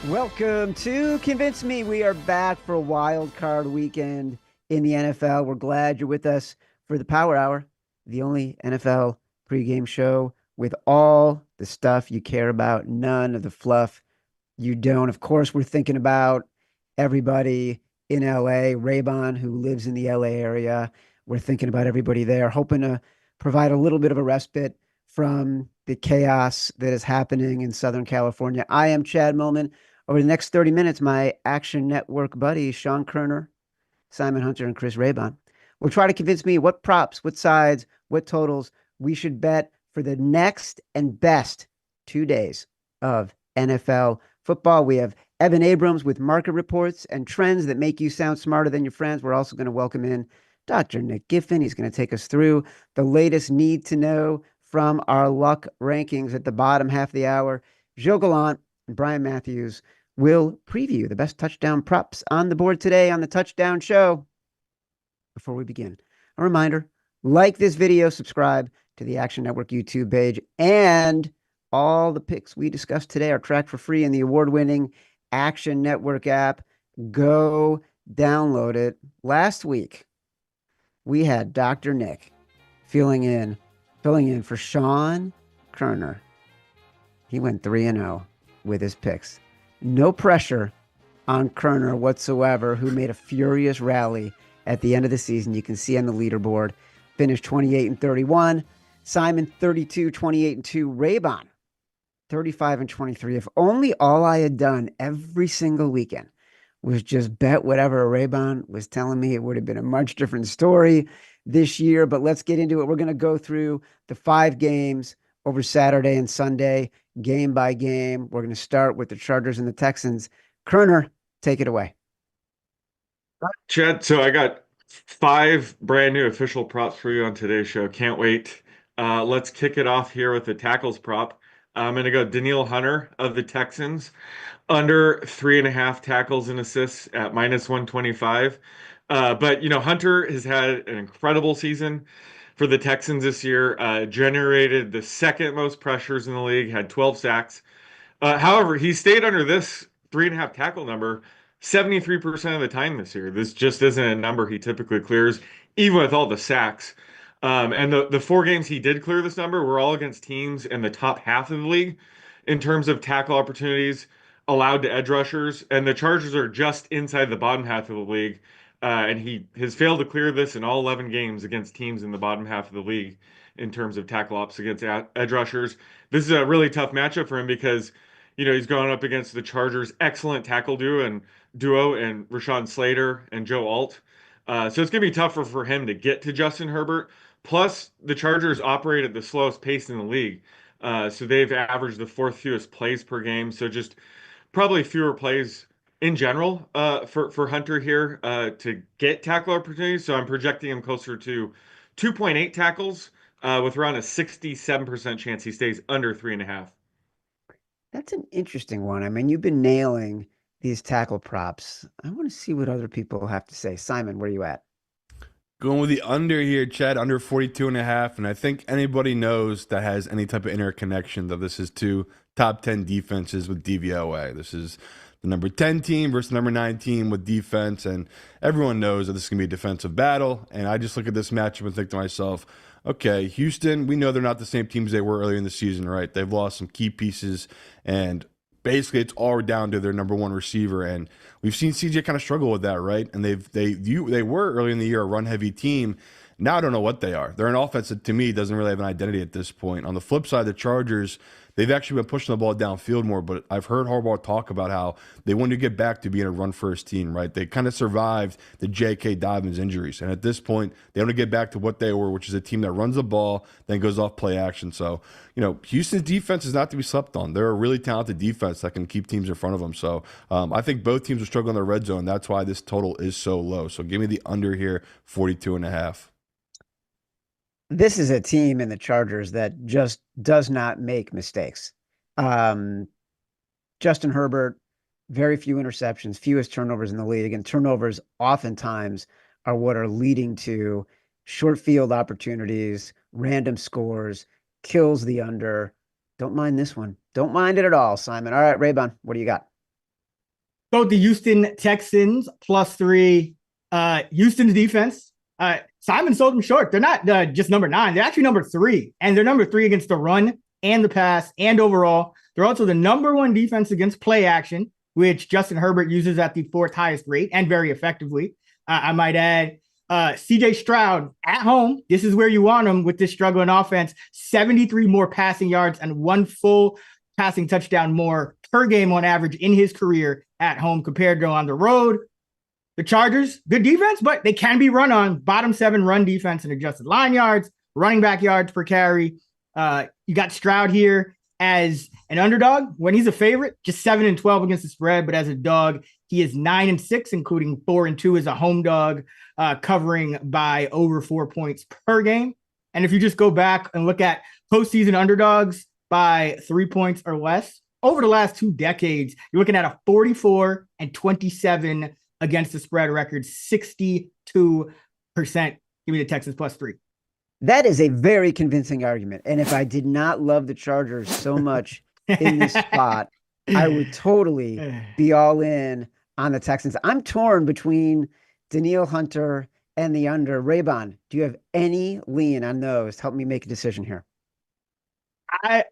Welcome to Convince Me. We are back for a wild card weekend in the NFL. We're glad you're with us for the Power Hour, the only NFL pregame show with all the stuff you care about, none of the fluff you don't. Of course, we're thinking about everybody in LA, Raybon, who lives in the LA area. We're thinking about everybody there, hoping to provide a little bit of a respite from the chaos that is happening in Southern California. I am Chad Millman. Over the next 30 minutes, my Action Network buddies, Sean Koerner, Simon Hunter, and Chris Raybon will try to convince me what props, what sides, what totals we should bet for the next and best 2 days of NFL football. We have Evan Abrams with market reports and trends that make you sound smarter than your friends. We're also going to welcome in Dr. Nick Giffen. He's going to take us through the latest need to know from our luck rankings at the bottom half of the hour. Gilles Gallant and Brian Matthews will preview the best touchdown props on the board today on the Touchdown Show. Before we begin, a reminder, like this video, subscribe to the Action Network YouTube page, and all the picks we discussed today are tracked for free in the award-winning Action Network app. Go download it. Last week, we had Dr. Nick filling in for Sean Koerner. He went 3-0 with his picks. No pressure on Koerner whatsoever, who made a furious rally at the end of the season. You can see on the leaderboard, finished 28-31. Simon 32, 28-2. Raybon 35-23. If only all I had done every single weekend was just bet whatever Raybon was telling me, it would have been a much different story this year. But let's get into it. We're going to go through the 5 games over Saturday and Sunday, game by game. We're going to start with the Chargers and the Texans. Koerner, take it away. Chad, so I got 5 brand new official props for you on today's show. Can't wait. Let's kick it off here with the tackles prop. I'm going to go Danielle Hunter of the Texans, under 3.5 tackles and assists at -125. But, Hunter has had an incredible season for the Texans this year, generated the second most pressures in the league, had 12 sacks. However, he stayed under this 3.5 tackle number 73% of the time this year. This just isn't a number he typically clears, even with all the sacks. And the 4 games he did clear this number were all against teams in the top half of the league in terms of tackle opportunities allowed to edge rushers. And the Chargers are just inside the bottom half of the league. And he has failed to clear this in all 11 games against teams in the bottom half of the league in terms of tackle ops against edge rushers. This is a really tough matchup for him because he's going up against the Chargers' excellent tackle duo and Rashawn Slater and Joe Alt. So it's going to be tougher for him to get to Justin Herbert. Plus, the Chargers operate at the slowest pace in the league. So they've averaged the 4th fewest plays per game. So just probably fewer plays in general for Hunter here to get tackle opportunities. So I'm projecting him closer to 2.8 tackles with around a 67% chance he stays under 3.5. That's an interesting one. I mean, you've been nailing these tackle props. I want to see what other people have to say. Simon, where are you at? Going with the under here, Chad, under 42.5. And I think anybody knows that has any type of interconnection that this is 2 top 10 defenses with DVOA. This is the number 10 team versus the number 9 team with defense. And everyone knows that this is going to be a defensive battle. And I just look at this matchup and think to myself, okay, Houston, we know they're not the same teams they were earlier in the season, right? They've lost some key pieces, and basically it's all down to their number 1 receiver. And we've seen CJ kind of struggle with that, right? And they were early in the year a run heavy team. Now I don't know what they are. They're an offense that to me doesn't really have an identity at this point. On the flip side, the Chargers, they've actually been pushing the ball downfield more, but I've heard Harbaugh talk about how they want to get back to being a run-first team, right? They kind of survived the J.K. Dobbins injuries, and at this point, they want to get back to what they were, which is a team that runs the ball, then goes off play action. So, Houston's defense is not to be slept on. They're a really talented defense that can keep teams in front of them. So, I think both teams are struggling in the red zone. That's why this total is so low. So, give me the under here, 42.5. This is a team in the Chargers that just does not make mistakes. Um, Justin Herbert, very few interceptions, fewest turnovers in the league. And turnovers oftentimes are what are leading to short field opportunities, random scores, kills the under. Don't mind this one. Don't mind it at all, Simon. All right, Raybon, what do you got? Go with the Houston Texans +3. Houston's defense. Simon sold them short. They're not just number 9. They're actually number 3. And they're number 3 against the run and the pass and overall. They're also the number 1 defense against play action, which Justin Herbert uses at the 4th highest rate and very effectively. I might add, CJ Stroud at home. This is where you want him with this struggling offense. 73 more passing yards and 1 full passing touchdown more per game on average in his career at home compared to on the road. The Chargers, good defense, but they can be run on. Bottom 7 run defense and adjusted line yards, running back yards per carry. You got Stroud here as an underdog when he's a favorite, just 7-12 against the spread, but as a dog, he is 9-6, including 4-2 as a home dog, covering by over 4 points per game. And if you just go back and look at postseason underdogs by 3 points or less, over the last 2 decades, you're looking at a 44-27 against the spread record, 62%. Give me the Texans +3. That is a very convincing argument. And if I did not love the Chargers so much in this spot, I would totally be all in on the Texans. I'm torn between Danielle Hunter and the under. Raybon, do you have any lean on those? Help me make a decision here.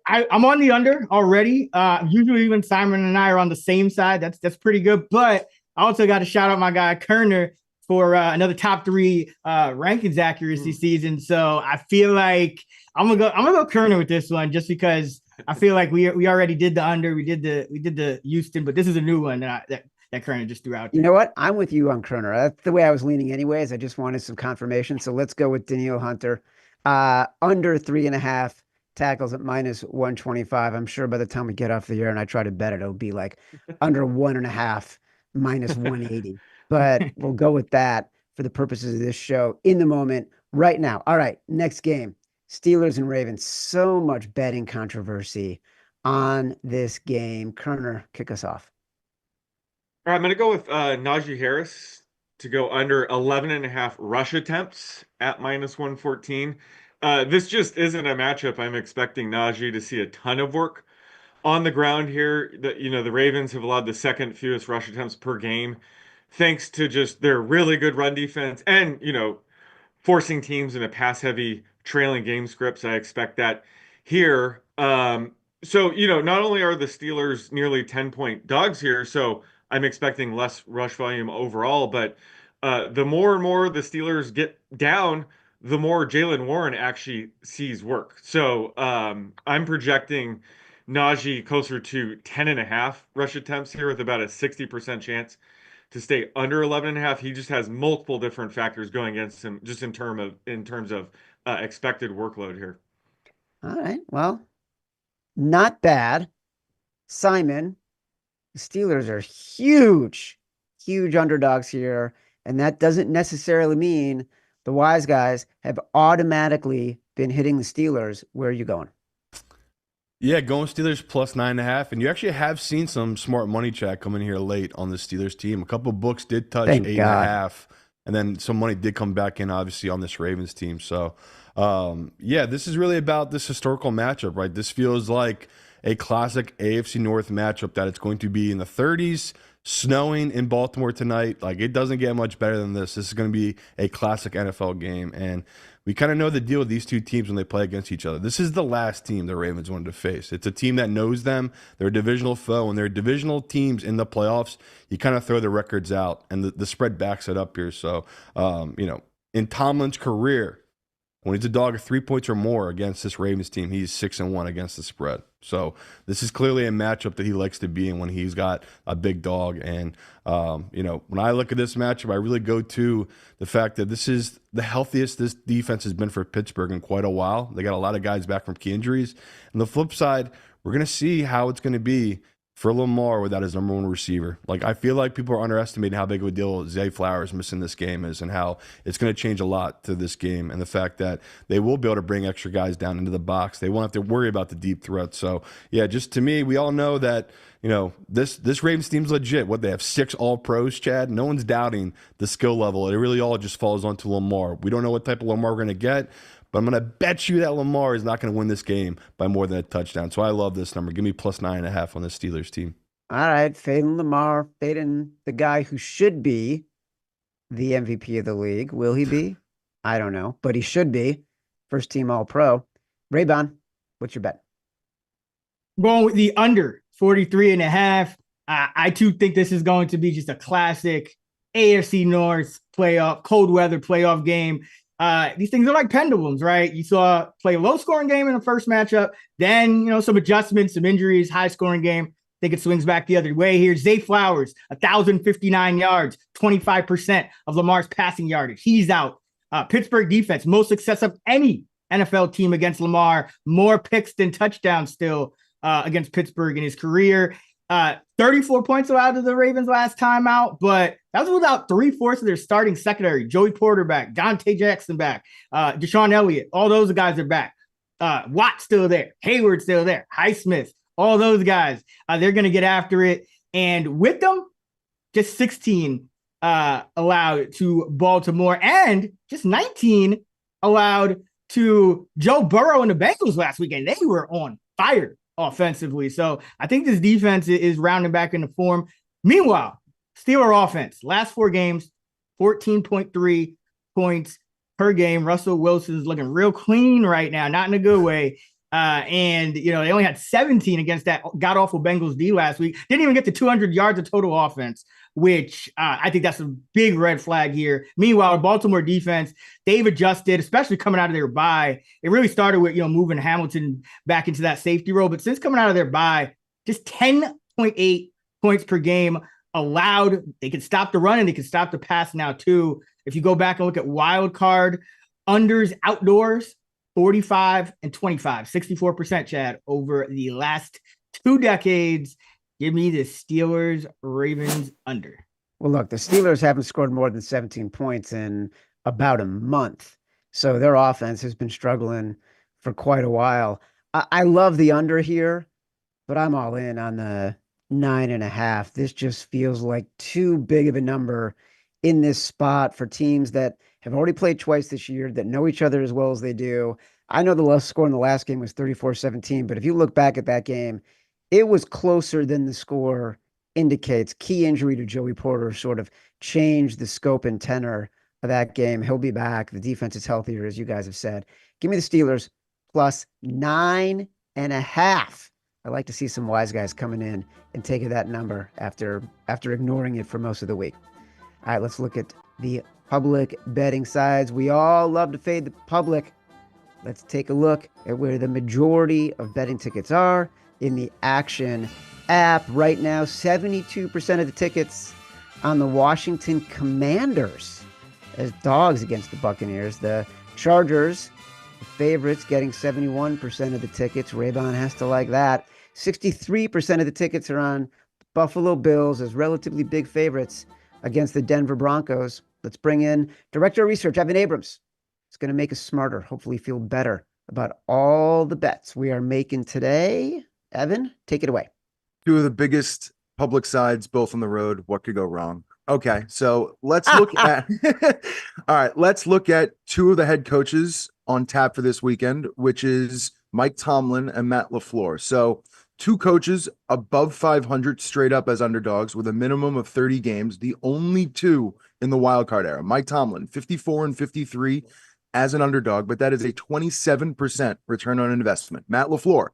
I'm on the under already. Usually when Simon and I are on the same side, that's pretty good. But I also got to shout out my guy Koerner for another top 3 rankings accuracy season. So I feel like I'm gonna go Koerner with this one, just because I feel like we already did the under, we did the Houston, but this is a new one that Koerner just threw out there. You know what? I'm with you on Koerner. That's the way I was leaning anyways. I just wanted some confirmation. So let's go with Danielle Hunter. Under 3.5 tackles at -125. I'm sure by the time we get off the air and I try to bet it, it'll be like under 1.5 -180. But we'll go with that for the purposes of this show in the moment right now. All right, next game, Steelers and Ravens. So much betting controversy on this game. Koerner, kick us off. All right, I'm going to go with Najee Harris to go under 11.5 rush attempts at -114. This just isn't a matchup I'm expecting Najee to see a ton of work on the ground here. The Ravens have allowed the 2nd fewest rush attempts per game, thanks to just their really good run defense and, forcing teams into pass-heavy trailing game scripts. I expect that here. So, not only are the Steelers nearly 10-point dogs here, so I'm expecting less rush volume overall, but the more and more the Steelers get down, the more Jaylen Warren actually sees work. So I'm projecting Najee closer to 10.5 rush attempts here with about a 60% chance to stay under 11.5. He just has multiple different factors going against him just in terms of expected workload here. All right. Well, not bad. Simon, the Steelers are huge underdogs here. And that doesn't necessarily mean the wise guys have automatically been hitting the Steelers. Where are you going? Yeah, going Steelers +9.5, and you actually have seen some smart money chat come in here late on the Steelers team. A couple of books did touch 8.5, and then some money did come back in, obviously, on this Ravens team. So, yeah, this is really about this historical matchup, right? This feels like a classic AFC North matchup that it's going to be in the 30s, snowing in Baltimore tonight. Like, it doesn't get much better than this. This is going to be a classic NFL game, and we kind of know the deal with these two teams when they play against each other. This is the last team the Ravens wanted to face. It's a team that knows them. They're a divisional foe, and they're divisional teams in the playoffs. You kind of throw the records out, and the spread backs it up here. So, in Tomlin's career, when he's a dog of 3 points or more against this Ravens team, he's 6-1 against the spread. So this is clearly a matchup that he likes to be in when he's got a big dog. And, when I look at this matchup, I really go to the fact that this is the healthiest this defense has been for Pittsburgh in quite a while. They got a lot of guys back from key injuries. And the flip side, we're going to see how it's going to be for Lamar without his number 1 receiver. Like, I feel like people are underestimating how big of a deal Zay Flowers missing this game is and how it's going to change a lot to this game, and the fact that they will be able to bring extra guys down into the box. They won't have to worry about the deep threat. So, yeah, just to me, we all know that, this Ravens team's legit. What, they have 6 All-Pros, Chad? No one's doubting the skill level. It really all just falls onto Lamar. We don't know what type of Lamar we're going to get, but I'm going to bet you that Lamar is not going to win this game by more than a touchdown. So I love this number. Give me +9.5 on the Steelers team. All right, fading Lamar, fading the guy who should be the MVP of the league. Will he be? I don't know, but he should be. First team All Pro. Raybon, what's your bet? Going with the under 43.5. I too think this is going to be just a classic AFC North playoff, cold weather playoff game. These things are like pendulums, right? You saw play a low scoring game in the first matchup, then some adjustments, some injuries, high scoring game. I think it swings back the other way here. Zay Flowers, 1,059 yards, 25% of Lamar's passing yardage. He's out. Pittsburgh defense, most success of any NFL team against Lamar, more picks than touchdowns still against Pittsburgh in his career. 34 points allowed to the Ravens last time out, but that was without 3/4 of their starting secondary. Joey Porter back, Dante Jackson back, Deshaun Elliott, all those guys are back. Watt still there, Hayward still there, Highsmith, all those guys. They're going to get after it. And with them, just 16 allowed to Baltimore and just 19 allowed to Joe Burrow and the Bengals last weekend. They were on fire offensively. So I think this defense is rounding back into form. Meanwhile, Steeler offense, last 4 games, 14.3 points per game. Russell Wilson is looking real clean right now, not in a good way. And they only had 17 against that god-awful Bengals D last week. Didn't even get to 200 yards of total offense, which I think that's a big red flag here. Meanwhile, Baltimore defense, they've adjusted, especially coming out of their bye. It really started with, moving Hamilton back into that safety role. But since coming out of their bye, just 10.8 points per game allowed. They can stop the run and they can stop the pass now too. If you go back and look at wild card unders outdoors, 45 and 25, 64%, Chad, over the last 2 decades. Give me the Steelers Ravens under. Well, look, the Steelers haven't scored more than 17 points in about a month. So their offense has been struggling for quite a while. I love the under here, but I'm all in on the 9.5. This just feels like too big of a number in this spot for teams that have already played twice this year, that know each other as well as they do. I know the lowest score in the last game was 34-17, but if you look back at that game, it was closer than the score indicates. Key injury to Joey Porter sort of changed the scope and tenor of that game. He'll be back. The defense is healthier, as you guys have said. Give me the Steelers plus 9.5. I like to see some wise guys coming in and taking that number after ignoring it for most of the week. All right, let's look at the public betting sides. We all love to fade the public. Let's take a look at where the majority of betting tickets are in the Action app. Right now, 72% of the tickets on the Washington Commanders as dogs against the Buccaneers. The Chargers, the favorites, getting 71% of the tickets. Raybon has to like that. 63% of the tickets are on Buffalo Bills as relatively big favorites against the Denver Broncos. Let's bring in Director of Research, Evan Abrams. It's going to make us smarter, hopefully feel better about all the bets we are making today. Evan, take it away. 2 of the biggest public sides, both on the road. What could go wrong? Okay, so let's look at all right, let's look at 2 of the head coaches on tap for this weekend, which is Mike Tomlin and Matt LaFleur. So 2 coaches above 500 straight up as underdogs with a minimum of 30 games, the only 2 in the wildcard era. Mike Tomlin, 54 and 53 as an underdog, but that is a 27% return on investment. Matt LaFleur,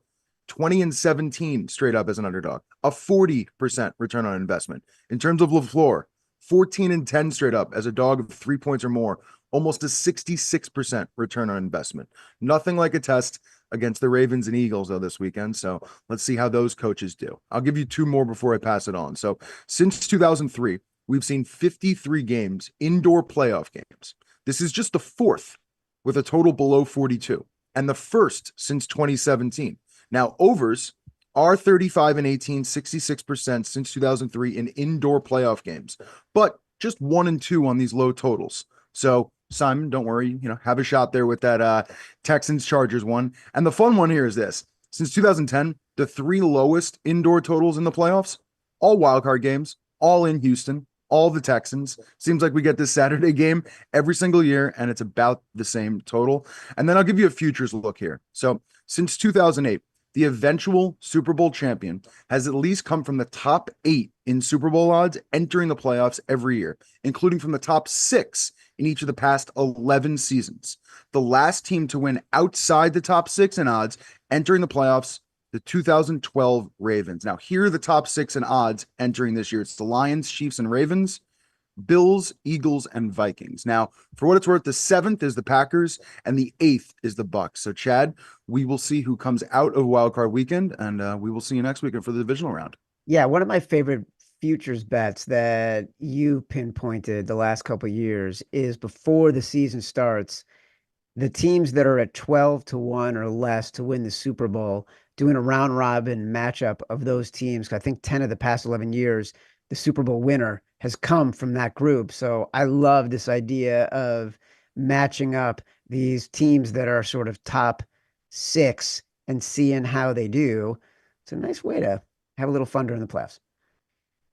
20 and 17 straight up as an underdog, a 40% return on investment. In terms of LaFleur, 14 and 10 straight up as a dog of 3 points or more, almost a 66% return on investment. Nothing like a test against the Ravens and Eagles, though, this weekend. So let's see how those coaches do. I'll give you 2 more before I pass it on. So since 2003, we've seen 53 games, indoor playoff games. This is just the 4th with a total below 42, and the 1st since 2017. Now, overs are 35 and 18, 66% since 2003 in indoor playoff games, but just 1 and 2 on these low totals. So, Simon, don't worry, have a shot there with that Texans Chargers one. And the fun one here is this. Since 2010, the 3 lowest indoor totals in the playoffs, all wildcard games, all in Houston, all the Texans. Seems like we get this Saturday game every single year, and it's about the same total. And then I'll give you a futures look here. So since 2008, The eventual Super Bowl champion has at least come from the top 8 in Super Bowl odds entering the playoffs every year, including from the top 6 in each of the past 11 seasons. The last team to win outside the top 6 in odds entering the playoffs, the 2012 Ravens. Now, here are the top 6 in odds entering this year. It's the Lions, Chiefs, and Ravens, Bills, Eagles, and Vikings. Now, for what it's worth, the 7th is the Packers and the 8th is the Bucs. So, Chad, we will see who comes out of wildcard weekend, and we will see you next weekend for the divisional round. Yeah, one of my favorite futures bets that you pinpointed the last couple of years is before the season starts, the teams that are at 12-1 or less to win the Super Bowl, doing a round robin matchup of those teams. I think 10 of the past 11 years, the Super Bowl winner has come from that group. So I love this idea of matching up these teams that are sort of top 6 and seeing how they do. It's a nice way to have a little fun during the playoffs.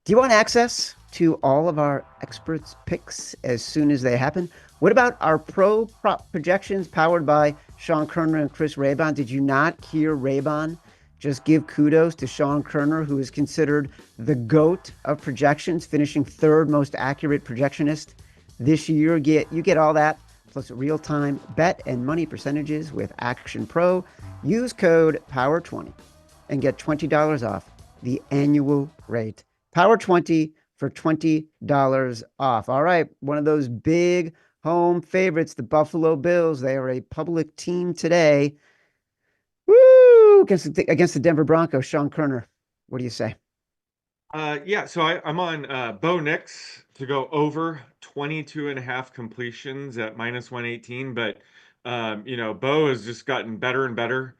Do you want access to all of our experts' picks as soon as they happen? What about our pro prop projections powered by Sean Koerner and Chris Raybon? Did you not hear Raybon just give kudos to Sean Koerner, who is considered the GOAT of projections, finishing 3rd most accurate projectionist this year? You get all that, plus real-time bet and money percentages with Action Pro. Use code POWER20 and get $20 off the annual rate. POWER20 for $20 off. All right, one of those big home favorites, the Buffalo Bills. They are a public team today. Woo! Against the Denver Broncos. Sean Koerner, what do you say? Yeah, so I'm on Bo Nix to go over 22.5 completions at -118. But, Bo has just gotten better and better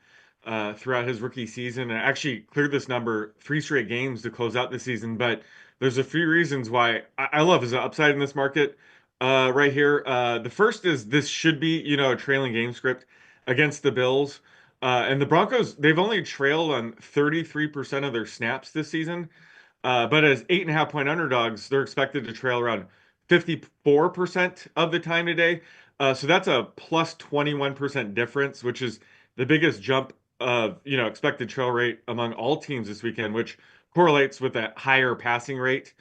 throughout his rookie season and actually cleared this number 3 straight games to close out the season. But there's a few reasons why I love his upside in this market right here. The first is this should be, a trailing game script against the Bills. And the Broncos, they've only trailed on 33% of their snaps this season. But as 8.5-point underdogs, they're expected to trail around 54% of the time today. So that's a plus 21% difference, which is the biggest jump of, expected trail rate among all teams this weekend, which correlates with a higher passing rate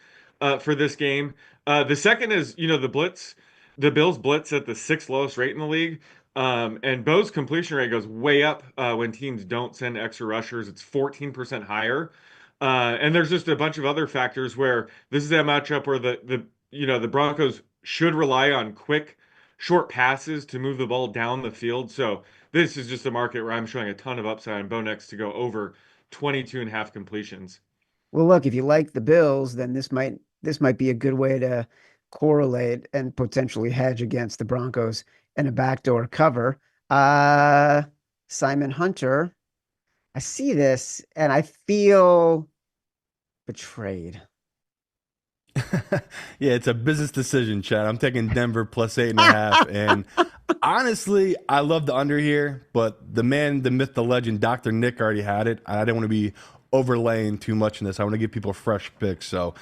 for this game. The second is, the blitz. The Bills blitz at the 6th lowest rate in the league. And Bo's completion rate goes way up when teams don't send extra rushers. It's 14% higher. And there's just a bunch of other factors where this is a matchup where the Broncos should rely on quick, short passes to move the ball down the field. So this is just a market where I'm showing a ton of upside on Bo Nix to go over 22.5 completions. Well, look, if you like the Bills, then this might be a good way to correlate and potentially hedge against the Broncos and a backdoor cover. Simon Hunter, I see this and I feel betrayed. Yeah, it's a business decision, Chad. I'm taking Denver plus 8.5. And honestly, I love the under here, but the man, the myth, the legend, Dr. Nick already had it. I didn't want to be overlaying too much in this. I want to give people fresh picks. So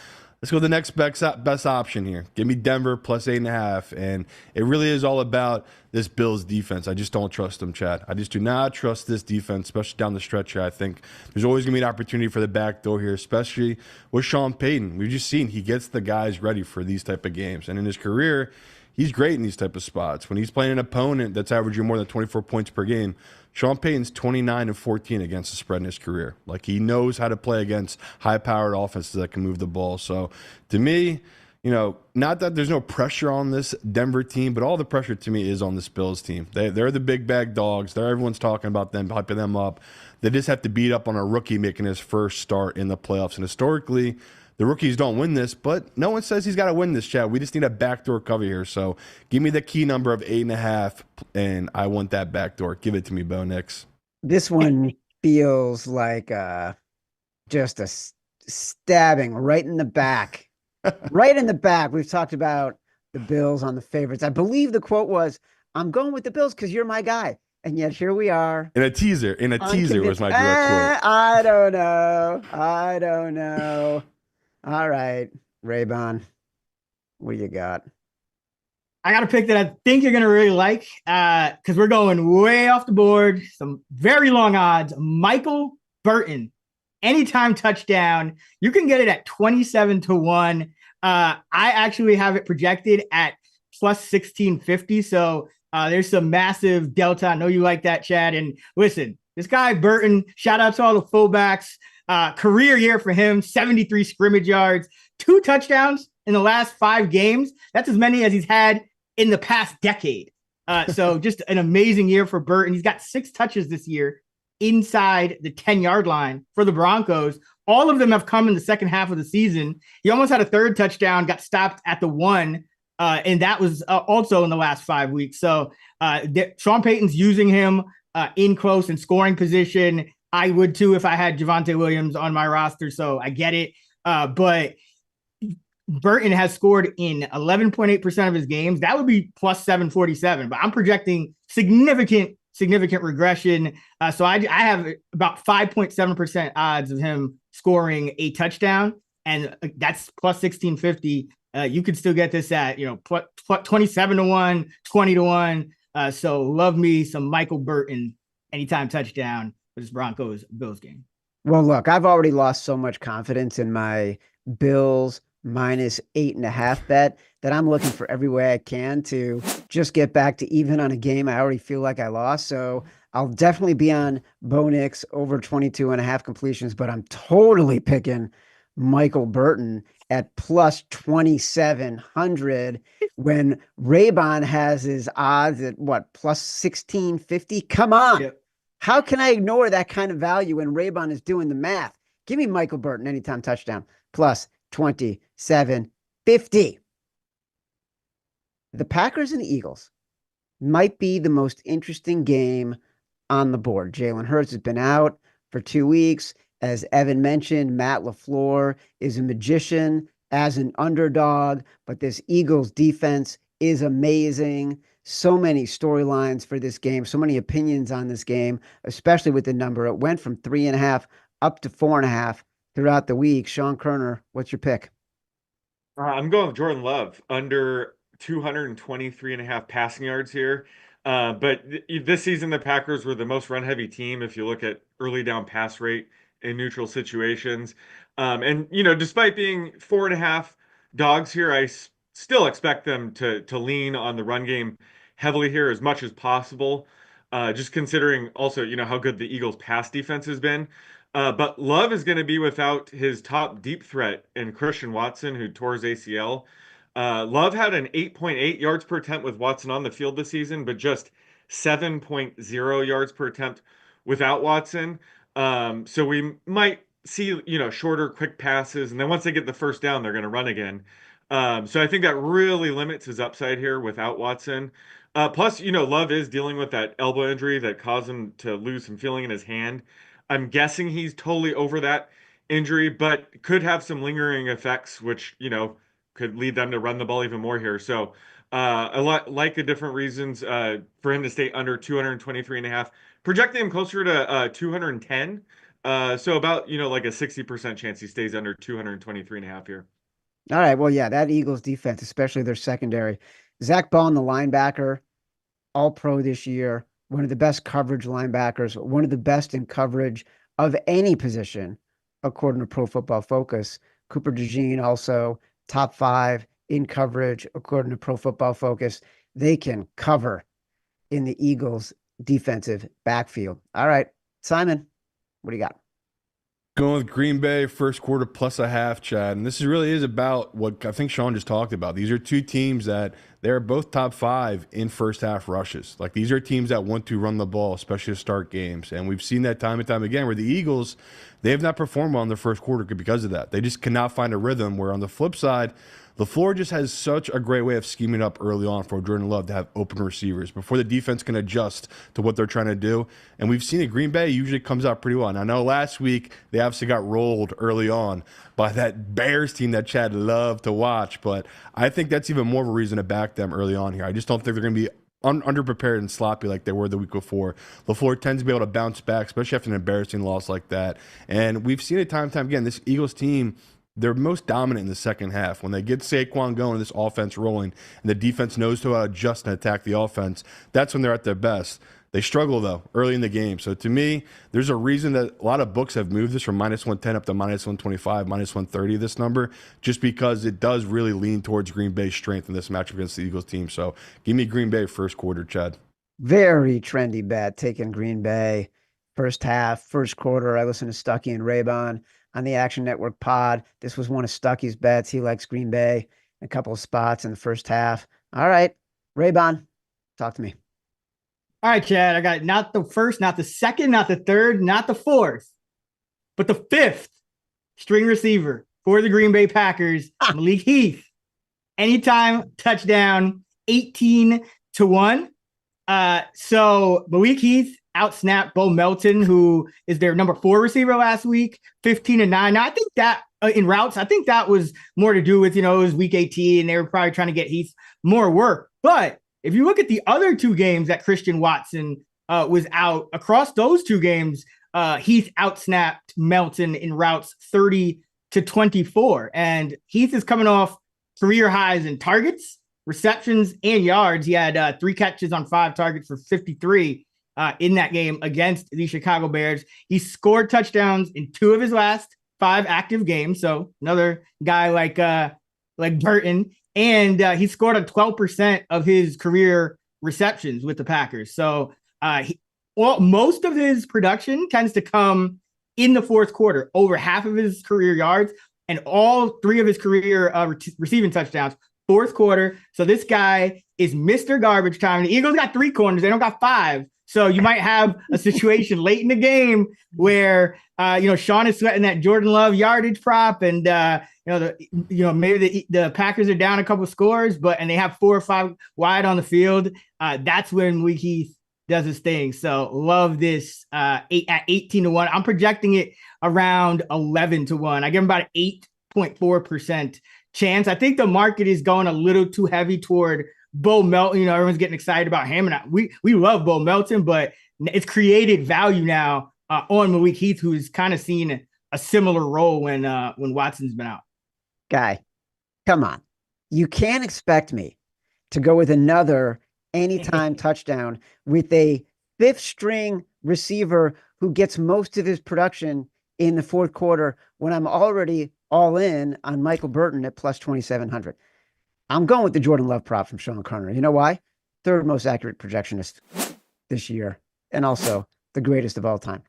let's go to the next best option here. Give me Denver plus 8.5. And it really is all about this Bills defense. I just don't trust them, Chad. I just do not trust this defense, especially down the stretch here. I think there's always going to be an opportunity for the back door here, especially with Sean Payton. We've just seen he gets the guys ready for these type of games. And in his career, he's great in these type of spots. When he's playing an opponent that's averaging more than 24 points per game, Sean Payton's 29-14 against the spread in his career. Like, he knows how to play against high-powered offenses that can move the ball. So, to me, not that there's no pressure on this Denver team, but all the pressure to me is on this Bills team. They're the big bag dogs. Everyone's talking about them, hyping them up. They just have to beat up on a rookie making his first start in the playoffs. And historically, the rookies don't win this, but no one says he's got to win this, Chad. We just need a backdoor cover here. So give me the key number of 8.5, and I want that backdoor. Give it to me, Bo Nix. This one feels like just a stabbing right in the back. Right in the back. We've talked about the Bills on the favorites. I believe the quote was, "I'm going with the Bills because you're my guy." And yet here we are. In a teaser was my direct quote. I don't know. All right, Raybon, what do you got? I got a pick that I think you're going to really like because we're going way off the board. Some very long odds. Michael Burton, anytime touchdown. You can get it at 27-1. I actually have it projected at plus 1650. So there's some massive delta. I know you like that, Chad. And listen, this guy Burton, shout out to all the fullbacks. Career year for him, 73 scrimmage yards, 2 touchdowns in the last 5 games. That's as many as he's had in the past decade. So just an amazing year for Burton. He's got 6 touches this year inside the 10-yard line for the Broncos. All of them have come in the second half of the season. He almost had a 3rd touchdown, got stopped at the 1, and that was also in the last 5 weeks. So Sean Payton's using him in close and scoring position. I would too if I had Javonte Williams on my roster, so I get it. But Burton has scored in 11.8% of his games. That would be plus 747, but I'm projecting significant regression. So I have about 5.7% odds of him scoring a touchdown, and that's plus 1650. You could still get this at 27-1, 20-1. So love me some Michael Burton anytime touchdown for this Broncos Bills game. Well, look, I've already lost so much confidence in my Bills minus 8.5 bet that I'm looking for every way I can to just get back to even on a game I already feel like I lost. So I'll definitely be on Bo Nix over 22.5 completions, but I'm totally picking Michael Burton at plus 2,700 when Raybon has his odds at what, plus 1,650? Come on. Yep. How can I ignore that kind of value when Raybon is doing the math? Give me Michael Burton anytime touchdown plus 2,750. The Packers and the Eagles might be the most interesting game on the board. Jalen Hurts has been out for 2 weeks. As Evan mentioned, Matt LaFleur is a magician as an underdog, but this Eagles defense is amazing. So many storylines for this game, so many opinions on this game, especially with the number. It went from 3.5 up to 4.5 throughout the week. Sean Koerner, what's your pick? I'm going with Jordan Love under 223.5 passing yards here. But this season, the Packers were the most run-heavy team if you look at early down pass rate in neutral situations. And despite being 4.5 dogs here, I still expect them to lean on the run game heavily here as much as possible. Just considering also, how good the Eagles' pass defense has been. But Love is going to be without his top deep threat in Christian Watson, who tore his ACL. Love had an 8.8 yards per attempt with Watson on the field this season, but just 7.0 yards per attempt without Watson. So we might see, shorter, quick passes. And then once they get the first down, they're going to run again. So I think that really limits his upside here without Watson. Plus, Love is dealing with that elbow injury that caused him to lose some feeling in his hand. I'm guessing he's totally over that injury, but could have some lingering effects, which, could lead them to run the ball even more here. So a lot like the different reasons for him to stay under 223.5, projecting him closer to 210. So about, like a 60% chance he stays under 223.5 here. All right. Well, yeah, that Eagles defense, especially their secondary. Zach Bond, the linebacker, all pro this year, one of the best coverage linebackers, one of the best in coverage of any position, according to Pro Football Focus. Cooper DeJean also top 5 in coverage, according to Pro Football Focus. They can cover in the Eagles' defensive backfield. All right, Simon, what do you got? Going with Green Bay, first quarter plus a half, Chad. And this really is about what I think Sean just talked about. These are two teams that they're both top 5 in first half rushes. Like, these are teams that want to run the ball, especially to start games. And we've seen that time and time again where the Eagles, they have not performed well in the first quarter because of that. They just cannot find a rhythm, where on the flip side, LaFleur just has such a great way of scheming up early on for Jordan Love to have open receivers before the defense can adjust to what they're trying to do. And we've seen it. Green Bay usually comes out pretty well. And I know last week they obviously got rolled early on by that Bears team that Chad loved to watch. But I think that's even more of a reason to back them early on here. I just don't think they're going to be underprepared and sloppy like they were the week before. LaFleur tends to be able to bounce back, especially after an embarrassing loss like that. And we've seen it time and time again. This Eagles team, they're most dominant in the second half. When they get Saquon going and this offense rolling, and the defense knows how to adjust and attack the offense, that's when they're at their best. They struggle, though, early in the game. So to me, there's a reason that a lot of books have moved this from -110 up to -125, -130, this number, just because it does really lean towards Green Bay's strength in this matchup against the Eagles team. So give me Green Bay first quarter, Chad. Very trendy bet, taking Green Bay first half, first quarter. I listened to Stuckey and Raybon on the Action Network pod. This was one of Stuckey's bets. He likes Green Bay in a couple of spots in the first half. All right, Raybon, talk to me. All right, Chad, I got not the first, not the second, not the third, not the fourth, but the fifth string receiver for the Green Bay Packers, Malik Heath. Anytime touchdown, 18-1. So Malik Heath outsnapped Bo Melton, who is their number 4 receiver last week, 15-9. Now, I think that in routes, I think that was more to do with, it was week 18 and they were probably trying to get Heath more work. But if you look at the other 2 games that Christian Watson was out, across those 2 games, Heath outsnapped Melton in routes 30-24. And Heath is coming off career highs in targets, receptions, and yards. He had 3 catches on 5 targets for 53 in that game against the Chicago Bears. He scored touchdowns in 2 of his last 5 active games. So another guy like Burton. And he scored on 12% of his career receptions with the Packers. So most of his production tends to come in the fourth quarter, over half of his career yards and all 3 of his career receiving touchdowns, fourth quarter. So this guy is Mr. Garbage Time. The Eagles got 3 corners. They don't got 5. So you might have a situation late in the game where, Sean is sweating that Jordan Love yardage prop, and maybe the Packers are down a couple scores, and they have 4 or 5 wide on the field. That's when Malik Heath does his thing. So love this at 18-1. I'm projecting it around 11-1. I give him about an 8.4% chance. I think the market is going a little too heavy toward Bo Melton. Everyone's getting excited about him, and we love Bo Melton, but it's created value now on Malik Heath, who's kind of seen a similar role when Watson's been out. Guy, come on. You can't expect me to go with another anytime touchdown with a 5th string receiver who gets most of his production in the fourth quarter when I'm already all in on Michael Burton at plus 2,700. I'm going with the Jordan Love prop from Sean Koerner. You know why? 3rd most accurate projectionist this year, and also the greatest of all time.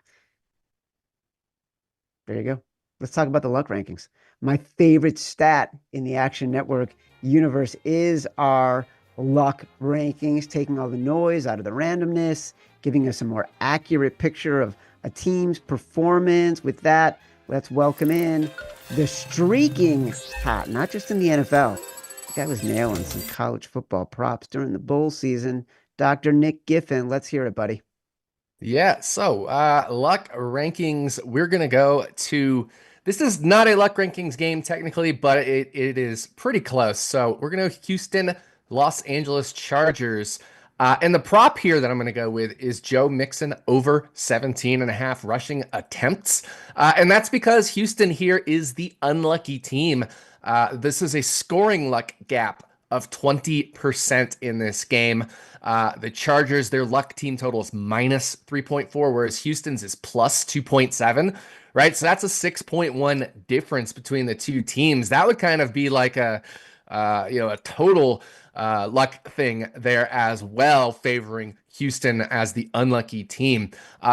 There you go. Let's talk about the luck rankings. My favorite stat in the Action Network universe is our luck rankings, taking all the noise out of the randomness, giving us a more accurate picture of a team's performance. With that, let's welcome in the streaking hat, not just in the NFL. The guy was nailing some college football props during the bowl season. Dr. Nick Giffen, let's hear it, buddy. Yeah, so luck rankings, we're going to go to, this is not a luck rankings game technically, but it is pretty close. So we're going to Houston, Los Angeles Chargers. And the prop here that I'm going to go with is Joe Mixon over 17.5 rushing attempts. And that's because Houston here is the unlucky team. This is a scoring luck gap of 20% in this game. The Chargers, their luck team total is minus 3.4, whereas Houston's is plus 2.7, right? So that's a 6.1 difference between the 2 teams. That would kind of be like a total luck thing there as well, favoring Houston as the unlucky team.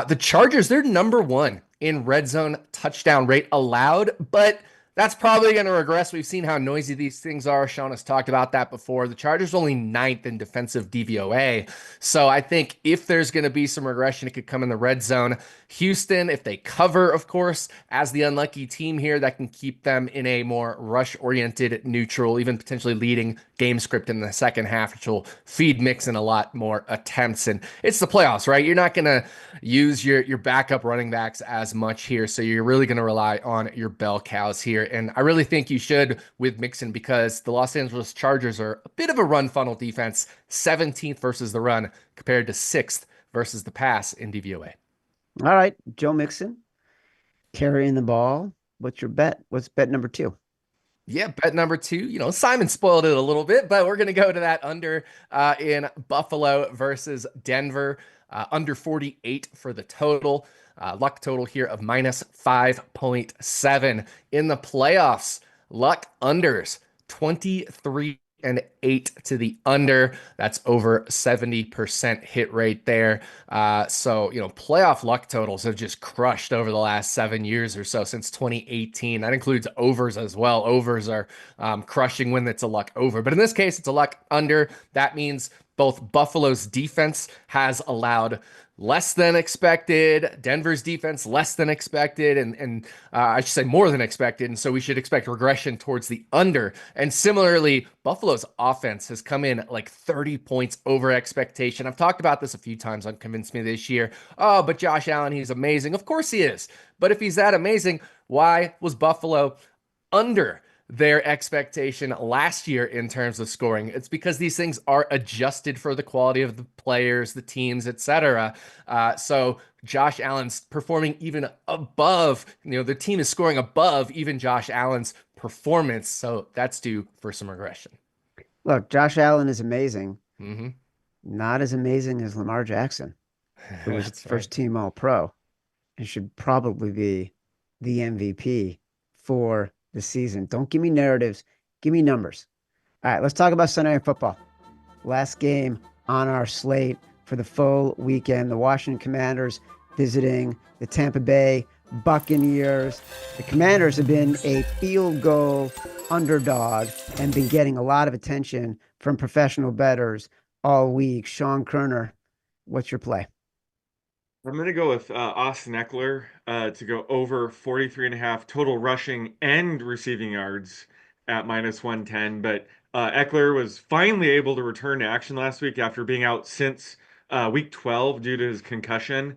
The Chargers, they're number 1 in red zone touchdown rate allowed, but that's probably going to regress. We've seen how noisy these things are. Sean has talked about that before. The Chargers only 9th in defensive DVOA. So I think if there's going to be some regression, it could come in the red zone. Houston, if they cover, of course, as the unlucky team here, that can keep them in a more rush-oriented, neutral, even potentially leading game script in the second half, which will feed Mixon a lot more attempts. And it's the playoffs, right? You're not going to use your backup running backs as much here. So you're really going to rely on your bell cows here. And I really think you should with Mixon, because the Los Angeles Chargers are a bit of a run funnel defense, 17th versus the run compared to 6th versus the pass in DVOA. All right, Joe Mixon carrying the ball. What's your bet? What's bet number 2? Yeah, bet number 2. Simon spoiled it a little bit, but we're going to go to that under in Buffalo versus Denver. Under 48 for the total. Luck total here of minus 5.7. In the playoffs, luck unders 23-8 to the under. That's over 70% hit rate there. So playoff luck totals have just crushed over the last 7 years or so since 2018. That includes overs as well. Overs are crushing when it's a luck over. But in this case, it's a luck under. That means both Buffalo's defense has allowed less than expected, Denver's defense less than expected, and I should say more than expected. And so we should expect regression towards the under. And similarly, Buffalo's offense has come in like 30 points over expectation. I've talked about this a few times on Convince Me this year. Oh, but Josh Allen, he's amazing. Of course he is. But if he's that amazing, why was Buffalo under their expectation last year in terms of scoring? It's because these things are adjusted for the quality of the players, the teams, etc. So Josh Allen's performing even above, the team is scoring above even Josh Allen's performance. So that's due for some regression. Look, Josh Allen is amazing. Mm-hmm. Not as amazing as Lamar Jackson, who was That's first team All-Pro and should probably be the MVP for the season. Don't give me narratives. Give me numbers. All right, let's talk about Sunday Night Football. Last game on our slate for the full weekend. The Washington Commanders visiting the Tampa Bay Buccaneers. The Commanders have been a field goal underdog and been getting a lot of attention from professional bettors all week. Sean Koerner, what's your play? I'm going to go with Austin Eckler to go over 43.5 total rushing and receiving yards at minus 110. But Eckler was finally able to return to action last week after being out since week 12 due to his concussion.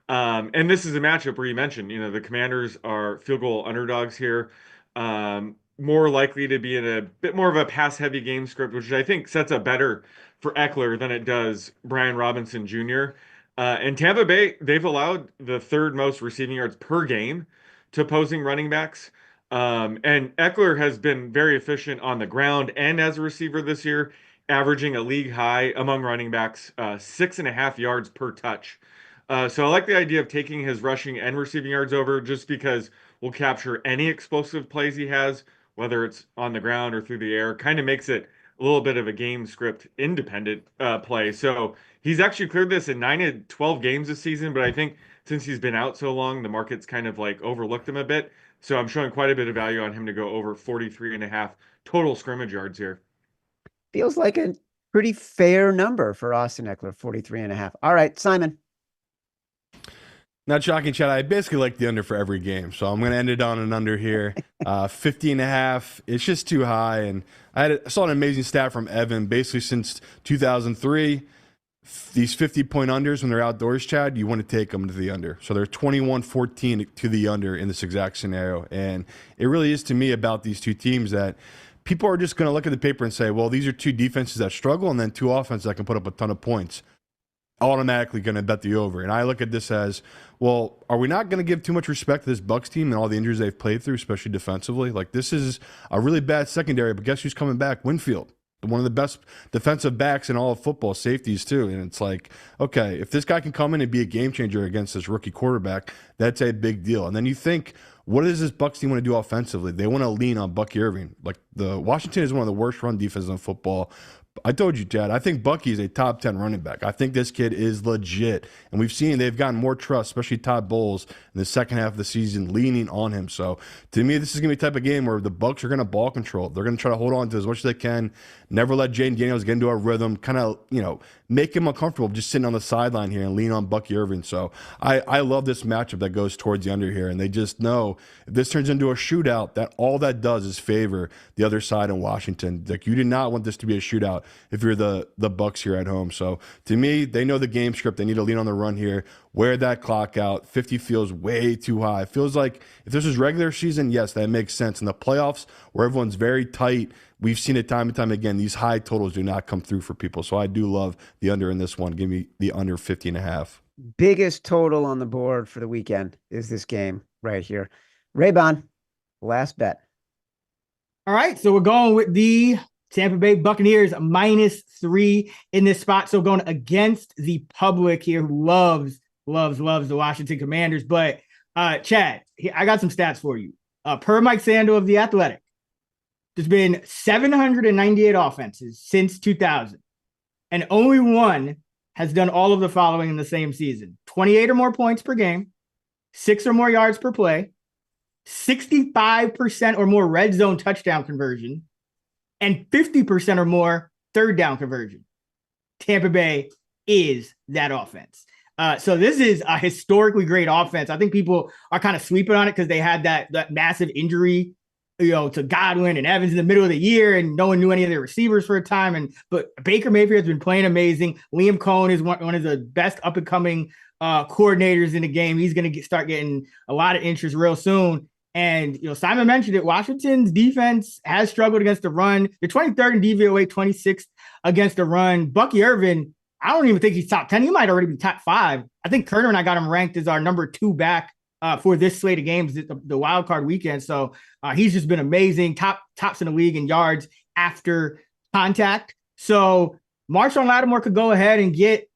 And this is a matchup where you mentioned, the Commanders are field goal underdogs here. More likely to be in a bit more of a pass-heavy game script, which I think sets up better for Eckler than it does Brian Robinson Jr. And Tampa Bay, they've allowed the third most receiving yards per game to opposing running backs. And Eckler has been very efficient on the ground and as a receiver this year, averaging a league high among running backs, 6.5 yards per touch. So I like the idea of taking his rushing and receiving yards over just because we'll capture any explosive plays he has, whether it's on the ground or through the air. Kind of makes it a little bit of a game script independent play. So he's actually cleared this in 9 of 12 games this season, but I think since he's been out so long, the market's kind of like overlooked him a bit. So I'm showing quite a bit of value on him to go over 43.5 total scrimmage yards here. Feels like a pretty fair number for Austin Eckler, 43.5. All right, Simon. Not shocking, Chad. I basically like the under for every game, so I'm going to end it on an under here. 50.5. It's just too high, and I saw an amazing stat from Evan. Basically, since 2003, these 50-point unders when they're outdoors, Chad, you want to take them to the under. So they're 21-14 to the under in this exact scenario, and it really is to me about these two teams that people are just going to look at the paper and say, well, these are two defenses that struggle, and then two offenses that can put up a ton of points. Automatically going to bet the over. And I look at this as, well, are we not going to give too much respect to this Bucs team and all the injuries they've played through, especially defensively? Like, this is a really bad secondary, but guess who's coming back? Winfield, one of the best defensive backs in all of football, safeties too. And it's like, okay, if this guy can come in and be a game changer against this rookie quarterback, that's a big deal. And then you think, what does this Bucs team want to do offensively? They want to lean on Bucky Irving. Like, the Washington is one of the worst run defenses in football. I told you, Chad, I think Bucky is a top 10 running back. I think this kid is legit. And we've seen they've gotten more trust, especially Todd Bowles, in the second half of the season, leaning on him. So, to me, this is going to be a type of game where the Bucs are going to ball control. They're going to try to hold on to as much as they can, never let Jaden Daniels get into a rhythm, kind of, make him uncomfortable just sitting on the sideline here and lean on Bucky Irving. So, I love this matchup that goes towards the under here. And they just know if this turns into a shootout, that all that does is favor the other side in Washington. Like, you did not want this to be a shootout if you're the Bucs here at home. So to me, they know the game script. They need to lean on the run here, wear that clock out. 50 feels way too high. It feels like if this was regular season, yes, that makes sense. In the playoffs, where everyone's very tight, we've seen it time and time again. These high totals do not come through for people. So I do love the under in this one. Give me the under 50.5. Biggest total on the board for the weekend is this game right here. Raybon, last bet. All right, so we're going with the Tampa Bay Buccaneers -3 in this spot. So going against the public here who loves the Washington Commanders. But Chad, I got some stats for you. Per Mike Sando of The Athletic, there's been 798 offenses since 2000, and only one has done all of the following in the same season: 28 or more points per game, 6 or more yards per play, 65% or more red zone touchdown conversion, and 50% or more third down conversion. Tampa Bay is that offense. So this is a historically great offense. I think people are kind of sleeping on it because they had that massive injury, to Godwin and Evans in the middle of the year, and no one knew any of their receivers for a time. But Baker Mayfield has been playing amazing. Liam Cohen is one of the best up and coming coordinators in the game. He's going to start getting a lot of interest real soon. And Simon mentioned it. Washington's defense has struggled against the run. They're 23rd in DVOA, 26th against the run. Bucky Irvin, I don't even think he's top 10. He might already be top 5. I think Koerner and I got him ranked as our number 2 back for this slate of games, the wild card weekend. So he's just been amazing. Tops in the league in yards after contact. So Marshawn Lattimore could go ahead and get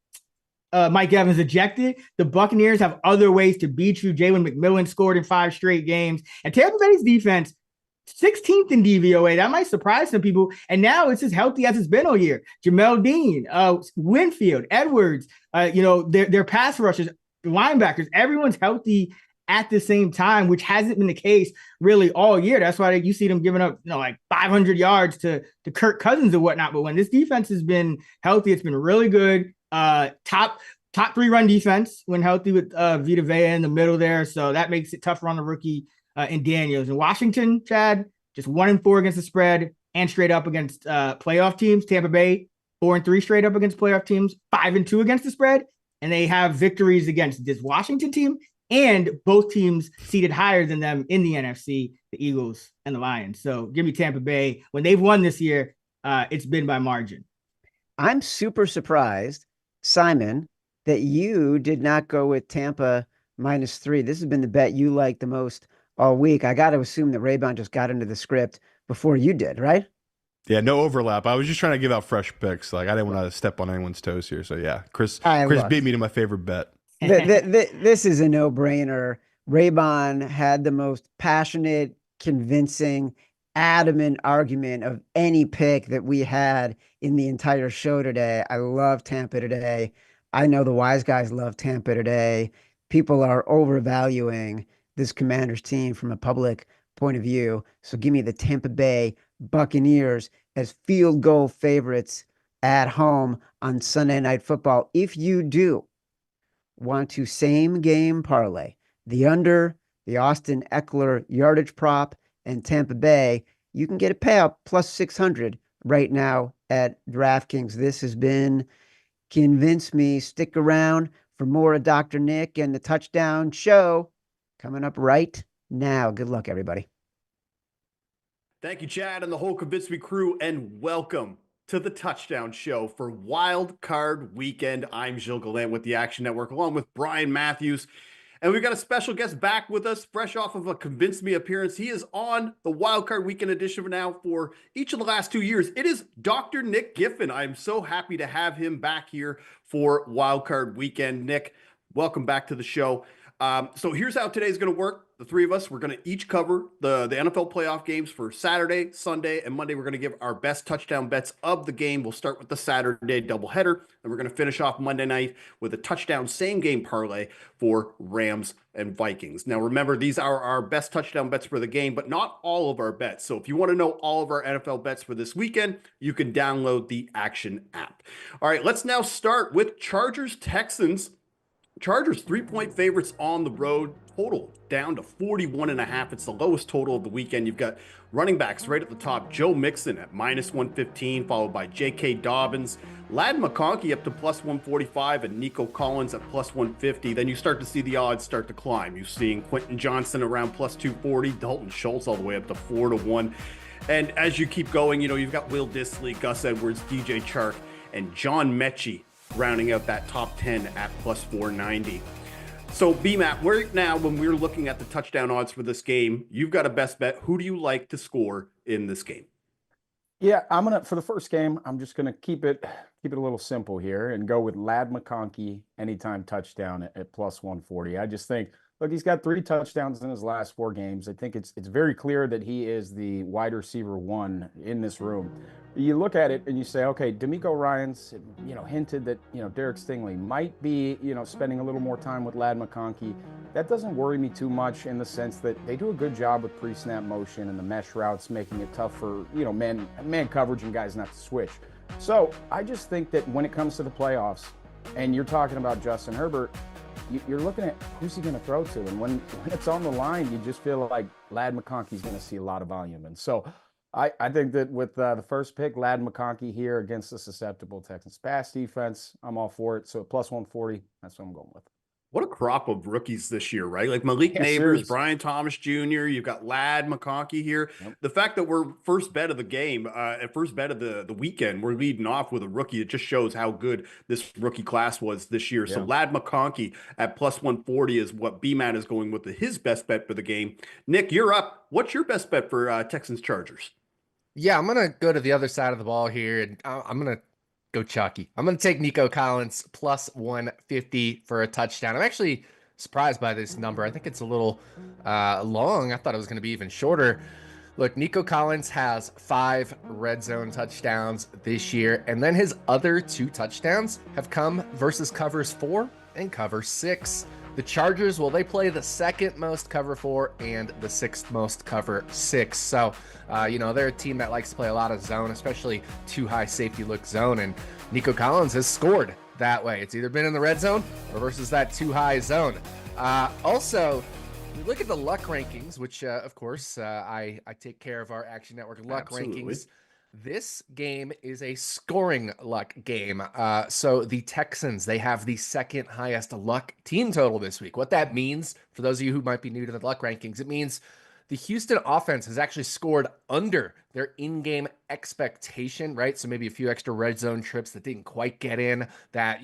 Mike Evans ejected. The Buccaneers have other ways to beat you. Jalen McMillan scored in 5 straight games. And Tampa Bay's defense, 16th in DVOA. That might surprise some people. And now it's as healthy as it's been all year. Jamel Dean, Winfield, Edwards, their pass rushers, linebackers, everyone's healthy at the same time, which hasn't been the case really all year. That's why you see them giving up, like 500 yards to Kirk Cousins and whatnot. But when this defense has been healthy, it's been really good. Top 3 run defense when healthy with Vita Vea in the middle there. So that makes it tougher on the rookie in Daniels. And Washington, Chad, just 1-4 against the spread and straight up against playoff teams. Tampa Bay, 4-3 straight up against playoff teams, 5-2 against the spread. And they have victories against this Washington team and both teams seated higher than them in the NFC, the Eagles and the Lions. So give me Tampa Bay. When they've won this year, it's been by margin. I'm super surprised, Simon, that you did not go with Tampa -3. This has been the bet you like the most all week. I got to assume that Raybon just got into the script before you did, right? Yeah, no overlap. I was just trying to give out fresh picks. Like I didn't want to step on anyone's toes here. So yeah, Chris beat me to my favorite bet. This is a no-brainer. Raybon had the most passionate, convincing, adamant argument of any pick that we had in the entire show today. I love Tampa today. I know the wise guys love Tampa today. People are overvaluing this Commanders team from a public point of view. So give me the Tampa Bay Buccaneers as field goal favorites at home on Sunday Night Football. If you do want to same game parlay the under, the Austin Eckler yardage prop, and Tampa Bay, you can get a payout plus 600 right now at DraftKings. This has been Convince Me. Stick around for more of Dr. Nick and the Touchdown Show coming up right now. Good luck, everybody. Thank you, Chad, and the whole Convince Me crew, and welcome to the Touchdown Show for Wild Card Weekend. I'm Gilles Gallant with the Action Network, along with Brian Matthews. And we've got a special guest back with us, fresh off of a Convince Me appearance. He is on the Wild Card Weekend edition now for each of the last 2 years. It is Dr. Nick Giffen. I'm so happy to have him back here for Wild Card Weekend. Nick, welcome back to the show. So here's how today's going to work. The 3 of us, we're going to each cover the NFL playoff games for Saturday, Sunday, and Monday. We're going to give our best touchdown bets of the game. We'll start with the Saturday doubleheader, and we're going to finish off Monday night with a touchdown same game parlay for Rams and Vikings. Now, remember, these are our best touchdown bets for the game, but not all of our bets. So if you want to know all of our NFL bets for this weekend, you can download the Action app. All right, let's now start with Chargers-Texans. Chargers 3-point favorites on the road, total down to 41.5. It's the lowest total of the weekend. You've got running backs right at the top. Joe Mixon at -115, followed by J.K. Dobbins, Ladd McConkey up to +145, and Nico Collins at +150. Then you start to see the odds start to climb. You're seeing Quentin Johnson around +240, Dalton Schultz all the way up to 4-1. And as you keep going, you've got Will Dissly, Gus Edwards, DJ Chark, and John Mechie rounding out that top 10 at +490. So, BMAT, when we're looking at the touchdown odds for this game, you've got a best bet. Who do you like to score in this game? Yeah, for the first game, I'm just gonna keep it a little simple here and go with Ladd McConkey anytime touchdown at plus 140. I just think, look, he's got 3 touchdowns in his last 4 games. I think it's very clear that he is the wide receiver 1 in this room. You look at it and you say, okay, D'Amico Ryans, hinted that, Derek Stingley might be, spending a little more time with Ladd McConkey. That doesn't worry me too much in the sense that they do a good job with pre-snap motion and the mesh routes, making it tough for, man coverage and guys not to switch. So I just think that when it comes to the playoffs and you're talking about Justin Herbert, you're looking at who's he going to throw to. And when it's on the line, you just feel like Ladd McConkey's going to see a lot of volume. And so I think that with the first pick, Ladd McConkey here against the susceptible Texans pass defense, I'm all for it. So plus 140, that's what I'm going with. What a crop of rookies this year, right? Like Malik Neighbors, Brian Thomas Jr., you've got Ladd McConkey here. Yep. The fact that we're first bet of the game, first bet of the weekend, we're leading off with a rookie. It just shows how good this rookie class was this year. Yeah. So Ladd McConkey at plus 140 is what B-Man is going with his best bet for the game. Nick, you're up. What's your best bet for Texans Chargers? Yeah, I'm going to go to the other side of the ball here, and I'm going to go chalky. I'm going to take Nico Collins plus 150 for a touchdown. I'm actually surprised by this number. I think it's a little long. I thought it was going to be even shorter. Look, Nico Collins has 5 red zone touchdowns this year, and then his other 2 touchdowns have come versus covers 4 and cover 6. The Chargers, well, they play the 2nd most cover 4 and the 6th most cover 6. So, they're a team that likes to play a lot of zone, especially too high safety look zone. And Nico Collins has scored that way. It's either been in the red zone or versus that too high zone. Also, we look at the luck rankings, which, of course, I take care of our Action Network luck rankings. This game is a scoring luck game. So the Texans, they have the 2nd highest luck team total this week. What that means, for those of you who might be new to the luck rankings, it means the Houston offense has actually scored under their in-game expectation, right? So maybe a few extra red zone trips that didn't quite get in that,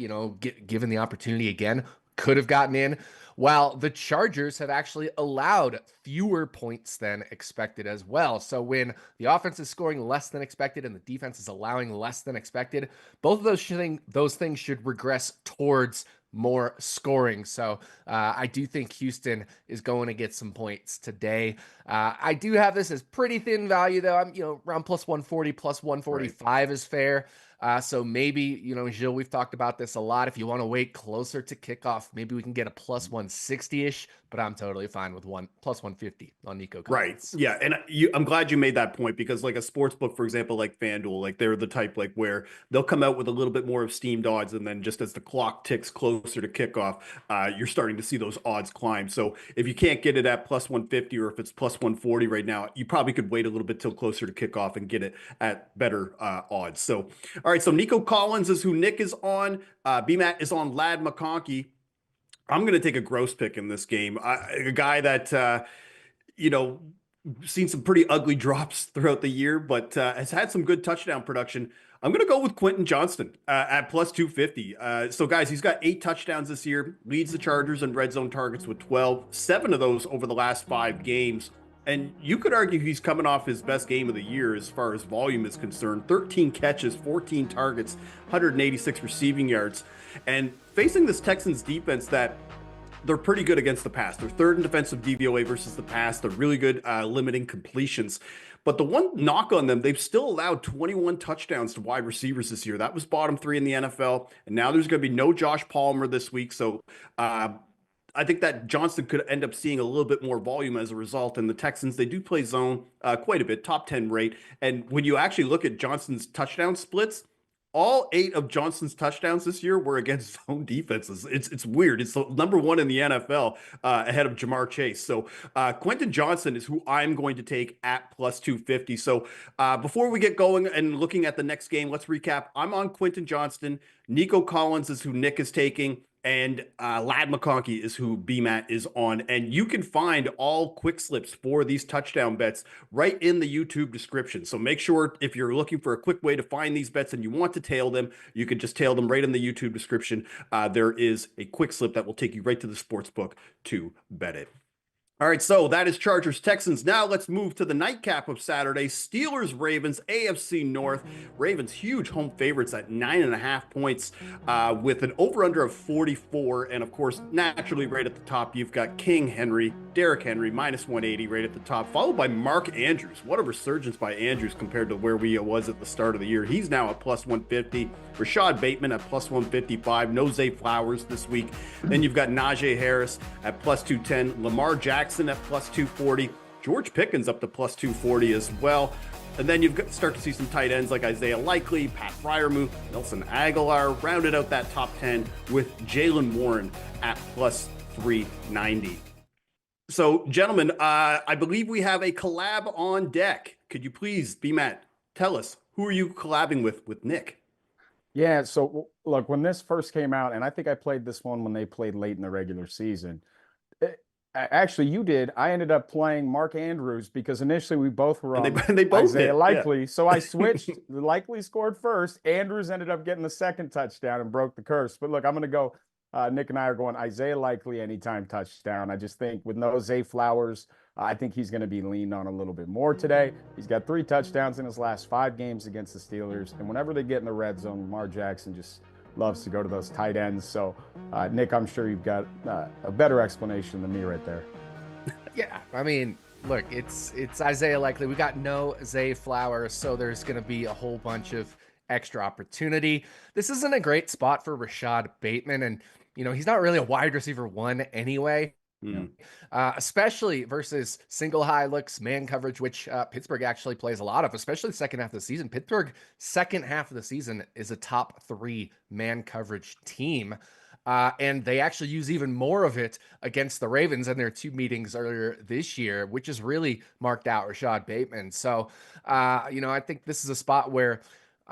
given the opportunity again, could have gotten in, while the Chargers have actually allowed fewer points than expected as well. So when the offense is scoring less than expected and the defense is allowing less than expected, both of those things should regress towards more scoring. So I do think Houston is going to get some points today. I do have this as pretty thin value, though. I'm, around plus 140, plus 145 right. Is fair. So maybe, Gilles, we've talked about this a lot. If you want to wait closer to kickoff, maybe we can get a plus 160-ish, but I'm totally fine with plus 150 on Nico Collins. Right. Yeah. And I'm glad you made that point, because like a sports book, for example, like FanDuel, like they're the type like where they'll come out with a little bit more of steamed odds. And then just as the clock ticks closer to kickoff, you're starting to see those odds climb. So if you can't get it at plus 150, or if it's plus 140 right now, you probably could wait a little bit till closer to kickoff and get it at better odds. So, all right. So Nico Collins is who Nick is on. BMAT is on Ladd McConkey. I'm going to take a gross pick in this game. A guy that, seen some pretty ugly drops throughout the year, but has had some good touchdown production. I'm going to go with Quentin Johnston at plus 250. So, guys, he's got 8 touchdowns this year, leads the Chargers in red zone targets with 12, 7 of those over the last 5 games. And you could argue he's coming off his best game of the year as far as volume is concerned. 13 catches, 14 targets, 186 receiving yards. And facing this Texans defense that they're pretty good against the pass. They're 3rd in defensive DVOA versus the pass. They're really good limiting completions. But the one knock on them, they've still allowed 21 touchdowns to wide receivers this year. That was bottom 3 in the NFL. And now there's going to be no Josh Palmer this week. So I think that Johnston could end up seeing a little bit more volume as a result. And the Texans, they do play zone quite a bit, top 10 rate. And when you actually look at Johnston's touchdown splits, all 8 of Johnston's touchdowns this year were against zone defenses. It's weird. It's the number 1 in the NFL ahead of Jamar Chase. So Quentin Johnston is who I'm going to take at plus 250. So before we get going and looking at the next game, let's recap. I'm on Quentin Johnston. Nico Collins is who Nick is taking. And Ladd McConkey is who BMAT is on. And you can find all quick slips for these touchdown bets right in the YouTube description. So make sure if you're looking for a quick way to find these bets and you want to tail them, you can just tail them right in the YouTube description. There is a quick slip that will take you right to the sportsbook to bet it. All right, so that is Chargers Texans. Now let's move to the nightcap of Saturday. Steelers Ravens, AFC North. Ravens huge home favorites at 9.5 points with an over-under of 44. And of course, naturally right at the top, you've got King Henry, Derrick Henry, minus 180 right at the top, followed by Mark Andrews. What a resurgence by Andrews compared to where we was at the start of the year. He's now at plus 150. Rashad Bateman at plus 155. No Zay Flowers this week. Then you've got Najee Harris at plus 210. Lamar Jackson at plus 240. George Pickens up to plus 240 as well. And then you've got start to see some tight ends like Isaiah Likely, Pat Freiermuth, Nelson Aguilar, rounded out that top 10 with Jaylen Warren at plus 390. So, gentlemen, I believe we have a collab on deck. Could you please, BMAT, tell us, who are you collabing with Nick? Yeah, so look, when this first came out, and I think I played this one when they played late in the regular season. Actually, you did. I ended up playing Mark Andrews because initially we both were on they both Isaiah did, Likely. yeah. So I switched. Likely scored first. Andrews ended up getting the second touchdown and broke the curse. But look, I'm going to go. Nick and I are going Isaiah Likely anytime touchdown. I just think with no Zay Flowers, I think he's going to be leaned on a little bit more today. He's got 3 touchdowns in his last 5 games against the Steelers. And whenever they get in the red zone, Lamar Jackson just loves to go to those tight ends. So, Nick, I'm sure you've got a better explanation than me right there. Yeah, I mean, look, it's Isaiah Likely. We got no Zay Flowers, so there's going to be a whole bunch of extra opportunity. This isn't a great spot for Rashad Bateman, and he's not really a wide receiver 1 anyway. Especially versus single high looks, man coverage, which Pittsburgh actually plays a lot of, especially the second half of the season. Pittsburgh, second half of the season, is a top 3 man coverage team. And they actually use even more of it against the Ravens in their 2 meetings earlier this year, which has really marked out Rashad Bateman. So, I think this is a spot where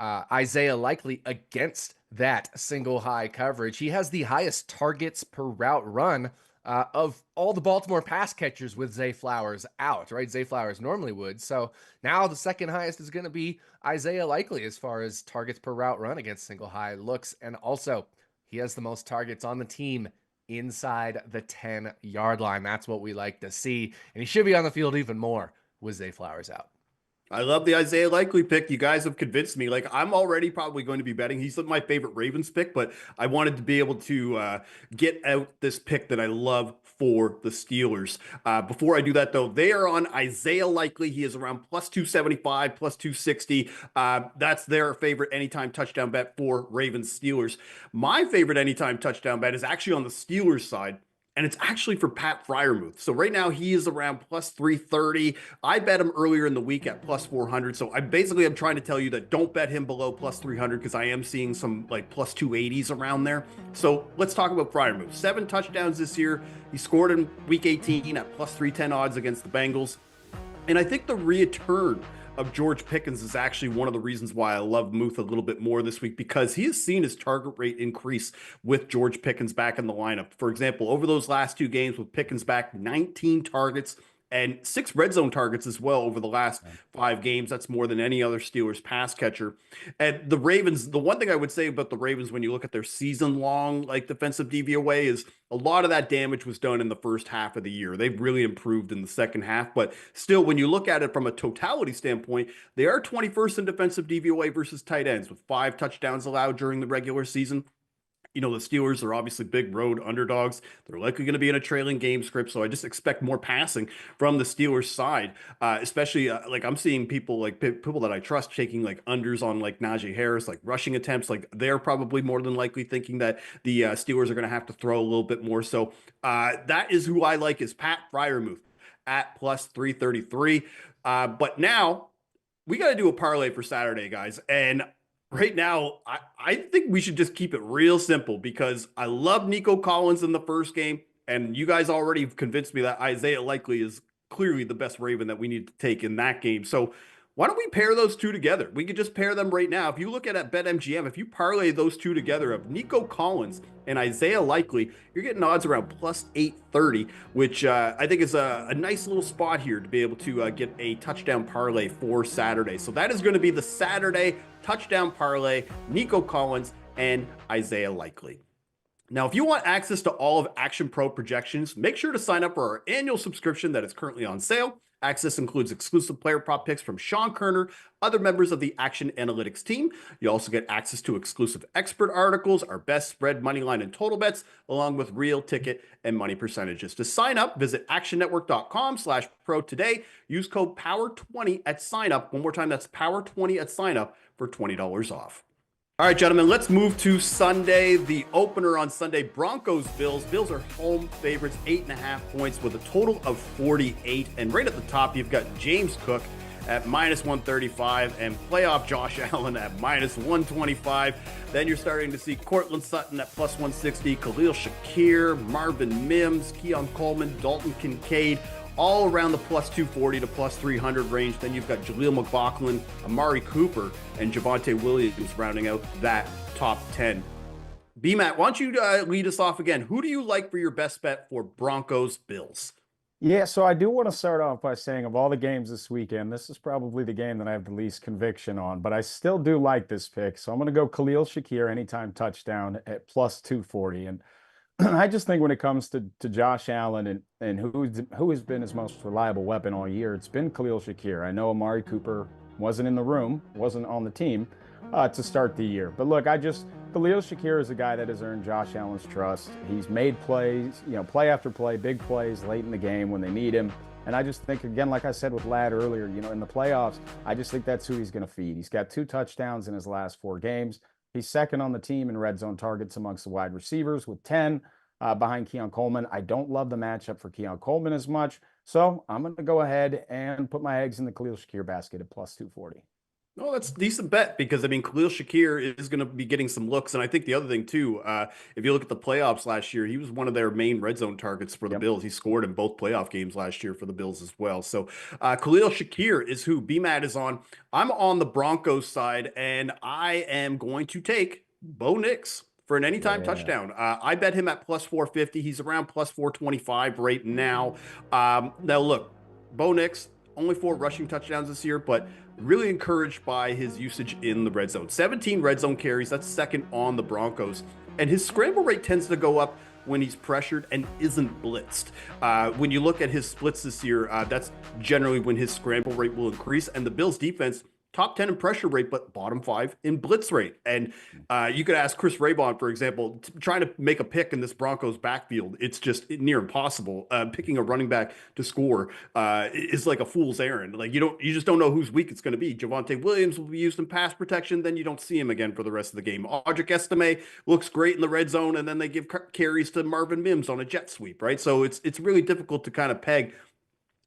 Isaiah Likely against that single high coverage, he has the highest targets per route run of all the Baltimore pass catchers with Zay Flowers out, right? Zay Flowers normally would. So now the second highest is going to be Isaiah Likely as far as targets per route run against single high looks. And also, he has the most targets on the team inside the 10-yard line. That's what we like to see. And he should be on the field even more with Zay Flowers out. I love the Isaiah Likely pick. You guys have convinced me. Like, I'm already probably going to be betting. He's my favorite Ravens pick, but I wanted to be able to get out this pick that I love for the Steelers. Before I do that, though, they are on Isaiah Likely. He is around plus 275, plus 260. That's their favorite anytime touchdown bet for Ravens Steelers. My favorite anytime touchdown bet is actually on the Steelers side. And it's actually for Pat Freiermuth. So right now he is around plus 330. I bet him earlier in the week at plus 400. So I'm trying to tell you that don't bet him below plus 300 because I am seeing some like plus 280s around there. So let's talk about Freiermuth. 7 touchdowns this year. He scored in week 18 at plus 310 odds against the Bengals. And I think the return of George Pickens is actually one of the reasons why I love Muth a little bit more this week, because he has seen his target rate increase with George Pickens back in the lineup. For example, over those last 2 games with Pickens back, 19 targets and 6 red zone targets as well over the last 5 games. That's more than any other Steelers pass catcher. And the Ravens, the one thing I would say about the Ravens when you look at their season-long like defensive DVOA is a lot of that damage was done in the first half of the year. They've really improved in the second half, but still, when you look at it from a totality standpoint, they are 21st in defensive DVOA versus tight ends with 5 touchdowns allowed during the regular season. The Steelers are obviously big road underdogs. They're likely going to be in a trailing game script, so I just expect more passing from the Steelers side, especially like I'm seeing people that I trust taking like unders on like Najee Harris, like rushing attempts. Like they're probably more than likely thinking that the Steelers are going to have to throw a little bit more. So that is who I like is Pat Freiermuth at plus 333. But now we got to do a parlay for Saturday, guys. And right now, I think we should just keep it real simple because I love Nico Collins in the first game, and you guys already have convinced me that Isaiah Likely is clearly the best Raven that we need to take in that game. So Why don't we pair those two together? We could just pair them right now. If you look at BetMGM, if you parlay those two together of Nico Collins and Isaiah Likely, you're getting odds around plus 830, which I think is a nice little spot here to be able to get a touchdown parlay for Saturday. So that is going to be the Saturday touchdown parlay, Nico Collins and Isaiah Likely. Now, if you want access to all of Action Pro projections, make sure to sign up for our annual subscription that is currently on sale. Access includes exclusive player prop picks from Sean Koerner, other members of the Action Analytics team. You also get access to exclusive expert articles, our best spread, money line, and total bets, along with real ticket and money percentages. To sign up, visit actionnetwork.com/pro today. Use code POWER20 at sign up. One more time, that's POWER20 at sign up for $20 off. All right, gentlemen, let's move to Sunday. The opener on Sunday, Broncos Bills. Bills are home favorites, 8.5 points with a total of 48. And right at the top, you've got James Cook at minus 135 and playoff Josh Allen at minus 125. Then you're starting to see Cortland Sutton at plus 160, Khalil Shakir, Marvin Mims, Keon Coleman, Dalton Kincaid, all around the plus 240 to plus 300 range. Then you've got Jaleel McLaughlin, Amari Cooper, and Javonte Williams rounding out that top 10. B-Matt, why don't you lead us off again? Who do you like for your best bet for Broncos Bills? Yeah, so I do want to start off by saying of all the games this weekend, this is probably the game that I have the least conviction on, but I still do like this pick. So I'm going to go Khalil Shakir anytime touchdown at plus 240. And I just think when it comes to Josh Allen and who has been his most reliable weapon all year, it's been Khalil Shakir. I know Amari Cooper wasn't in the room, wasn't on the team to start the year. But look, Khalil Shakir is a guy that has earned Josh Allen's trust. He's made plays, play after play, big plays late in the game when they need him. And I just think, again, like I said with Ladd earlier, in the playoffs, I just think that's who he's going to feed. He's got 2 touchdowns in his last 4 games. He's second on the team in red zone targets amongst the wide receivers with 10 behind Keon Coleman. I don't love the matchup for Keon Coleman as much. So I'm going to go ahead and put my eggs in the Khalil Shakir basket at plus 240. Oh, that's a decent bet because, Khalil Shakir is going to be getting some looks. And I think the other thing, too, if you look at the playoffs last year, he was one of their main red zone targets for the Bills. He scored in both playoff games last year for the Bills as well. So Khalil Shakir is who B-Matt is on. I'm on the Broncos side, and I am going to take Bo Nix for an anytime touchdown. I bet him at plus 450. He's around plus 425 right now. Now, look, Bo Nix, only 4 rushing touchdowns this year, but really encouraged by his usage in the red zone. 17 red zone carries. That's second on the Broncos. And his scramble rate tends to go up when he's pressured and isn't blitzed. When you look at his splits this year, that's generally when his scramble rate will increase. And the Bills defense, top 10 in pressure rate, but bottom 5 in blitz rate. And you could ask Chris Raybon, for example, trying to make a pick in this Broncos backfield, it's just near impossible. Picking a running back to score is like a fool's errand. Like you just don't know whose week it's going to be. Javonte Williams will be used in pass protection, then you don't see him again for the rest of the game. Audric Estime looks great in the red zone, and then they give carries to Marvin Mims on a jet sweep, right? So it's really difficult to kind of peg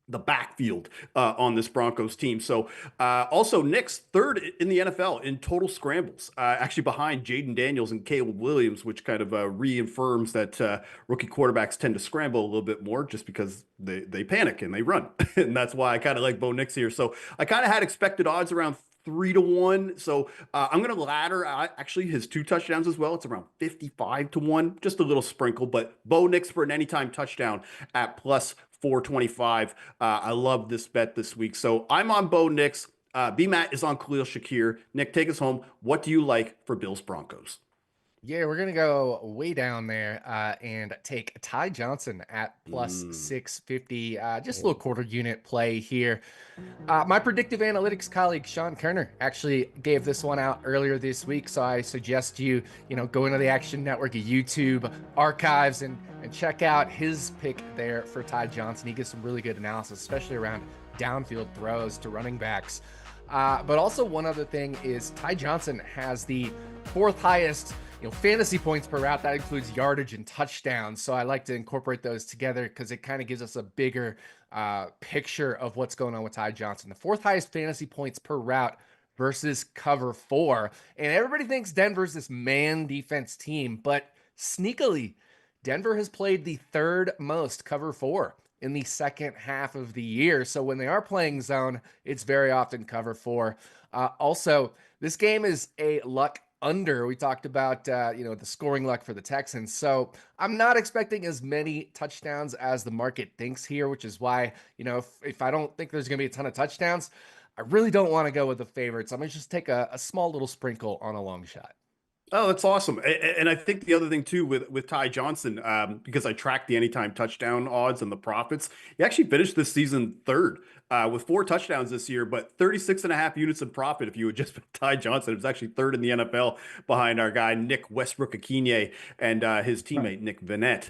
the backfield on this Broncos team. So also Nick's third in the NFL in total scrambles, actually behind Jaden Daniels and Caleb Williams, which kind of reaffirms that rookie quarterbacks tend to scramble a little bit more just because they panic and they run. And that's why I kind of like Bo Nix here. So I kind of had expected odds around 3-1. So I'm going to ladder actually his 2 touchdowns as well. It's around 55-1, just a little sprinkle, but Bo Nix for an anytime touchdown at plus 425. I love this bet this week. So I'm on Bo Nix. B-Matt is on Khalil Shakir. Nick, take us home. What do you like for Bills Broncos? Yeah, we're going to go way down there and take Ty Johnson at plus 650. Just a little quarter unit play here. My predictive analytics colleague, Sean Koerner, actually gave this one out earlier this week. So I suggest you go into the Action Network YouTube archives and check out his pick there for Ty Johnson. He gives some really good analysis, especially around downfield throws to running backs. But also one other thing is Ty Johnson has the 4th highest fantasy points per route. That includes yardage and touchdowns. So I like to incorporate those together because it kind of gives us a bigger picture of what's going on with Ty Johnson. The 4th highest fantasy points per route versus cover 4. And everybody thinks Denver's this man defense team, but sneakily, Denver has played the 3rd most cover 4 in the second half of the year. So when they are playing zone, it's very often cover 4. Also, this game is a luck under. We talked about, the scoring luck for the Texans. So I'm not expecting as many touchdowns as the market thinks here, which is why, if I don't think there's going to be a ton of touchdowns, I really don't want to go with the favorites. I'm going to just take a small little sprinkle on a long shot. Oh, that's awesome. And I think the other thing too with Ty Johnson, because I tracked the anytime touchdown odds and the profits, he actually finished this season third with 4 touchdowns this year, but 36.5 units in profit. If you would just put Ty Johnson, it was actually third in the NFL behind our guy, Nick Westbrook-Akinye, and his teammate, Nick Vanette.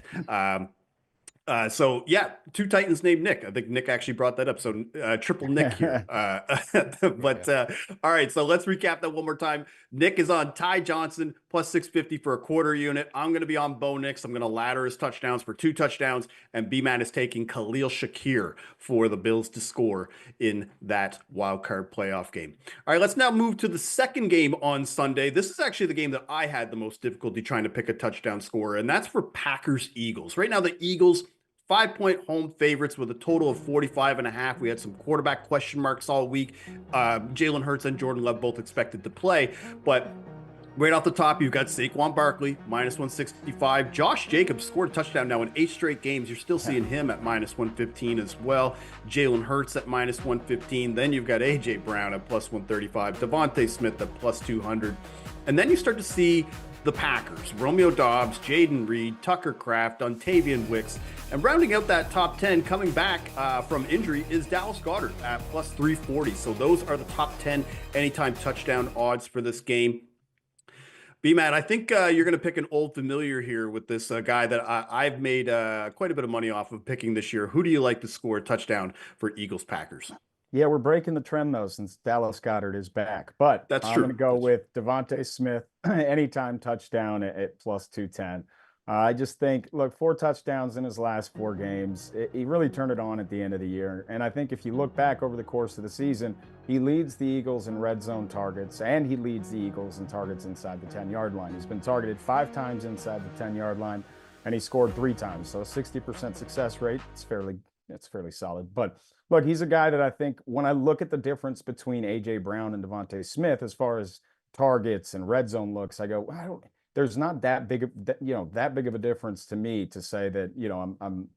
So yeah, 2 Titans named Nick. I think Nick actually brought that up. So triple Nick here. All right, so let's recap that one more time. Nick is on Ty Johnson plus 650 for a quarter unit. I'm going to be on Bo Nix. I'm going to ladder his touchdowns for 2 touchdowns. And B-Man is taking Khalil Shakir for the Bills to score in that wild card playoff game. All right, let's now move to the second game on Sunday. This is actually the game that I had the most difficulty trying to pick a touchdown scorer, and that's for Packers Eagles. Right now, the Eagles 5-point home favorites with a total of 45.5. We had some quarterback question marks all week. Jalen Hurts and Jordan Love both expected to play, but right off the top, you've got Saquon Barkley, minus 165. Josh Jacobs scored a touchdown now in 8 straight games. You're still seeing him at minus 115 as well. Jalen Hurts at minus 115. Then you've got A.J. Brown at plus 135. Devontae Smith at plus 200. And then you start to see the Packers, Romeo Doubs, Jaden Reed, Tucker Kraft, Dontavian Wicks, and rounding out that top 10 coming back from injury is Dallas Goedert at plus 340. So those are the top 10 anytime touchdown odds for this game. B-Man, I think you're going to pick an old familiar here with this guy that I've made quite a bit of money off of picking this year. Who do you like to score a touchdown for Eagles-Packers? Yeah, we're breaking the trend, though, since Dallas Goedert is back. But That's I'm true. going to go with Devontae Smith, anytime touchdown at plus 210. I just think, look, 4 touchdowns in his last 4 games. He really turned it on at the end of the year. And I think if you look back over the course of the season, he leads the Eagles in red zone targets, and he leads the Eagles in targets inside the 10-yard line. He's been targeted 5 times inside the 10-yard line, and he scored 3 times. So a 60% success rate. It's fairly solid. But look, he's a guy that I think when I look at the difference between A.J. Brown and Devontae Smith as far as targets and red zone looks, I go, there's not that big of a difference to me to say that, I'm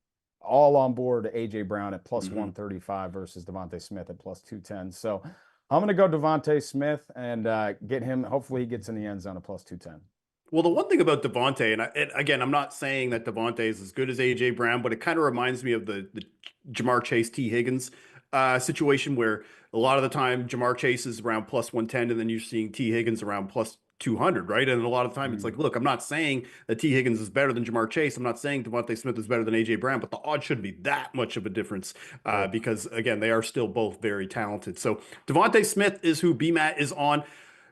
all on board A.J. Brown at plus 135 versus Devontae Smith at plus 210. So I'm going to go Devontae Smith and get him. Hopefully he gets in the end zone at plus 210. Well, the one thing about Devontae, and again, I'm not saying that Devontae is as good as A.J. Brown, but it kind of reminds me of the Jamar Chase, T. Higgins situation where a lot of the time Jamar Chase is around plus 110 and then you're seeing T. Higgins around plus 200, right? And a lot of the time it's like, look, I'm not saying that T. Higgins is better than Jamar Chase. I'm not saying Devontae Smith is better than A.J. Brown, but the odds shouldn't be that much of a difference because, again, they are still both very talented. So Devontae Smith is who BMAT is on.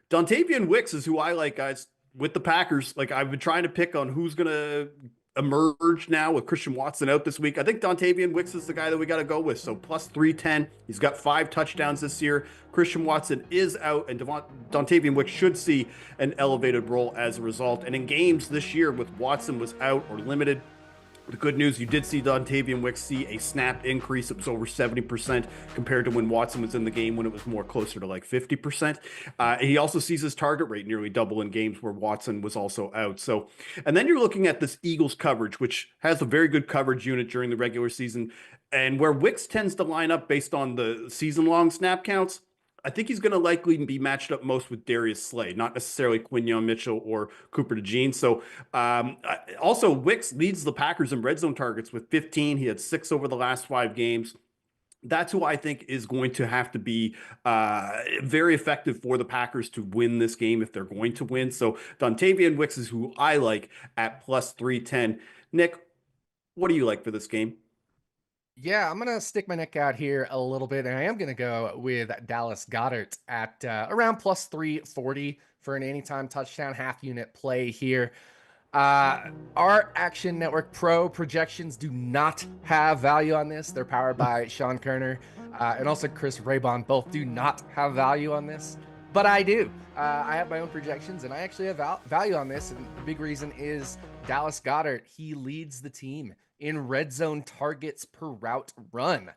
Dontavian Wicks is who I like, guys. With the Packers, like I've been trying to pick on who's going to emerge now with Christian Watson out this week. I think Dontavian Wicks is the guy that we got to go with. So plus 310. He's got 5 touchdowns this year. Christian Watson is out, and Dontavian Wicks should see an elevated role as a result. And in games this year with Watson was out or limited, the good news, you did see Dontavian Wicks see a snap increase. It was over 70% compared to when Watson was in the game when it was more closer to like 50%. He also sees his target rate nearly double in games where Watson was also out. So, and then you're looking at this Eagles coverage, which has a very good coverage unit during the regular season. And where Wicks tends to line up based on the season-long snap counts, I think he's going to likely be matched up most with Darius Slay, not necessarily Quinyon Mitchell or Cooper DeJean. So also Wicks leads the Packers in red zone targets with 15. He had 6 over the last 5 games. That's who I think is going to have to be very effective for the Packers to win this game if they're going to win. So Dontavian Wicks is who I like at plus 310. Nick, what do you like for this game? Yeah, I'm going to stick my neck out here a little bit, and I am going to go with Dallas Goedert at around plus 340 for an anytime touchdown half unit play here. Our Action Network Pro projections do not have value on this. They're powered by Sean Koerner and also Chris Raybon. Both do not have value on this, but I do. I have my own projections, and I actually have value on this, and the big reason is Dallas Goedert. He leads the team in red zone targets per route run.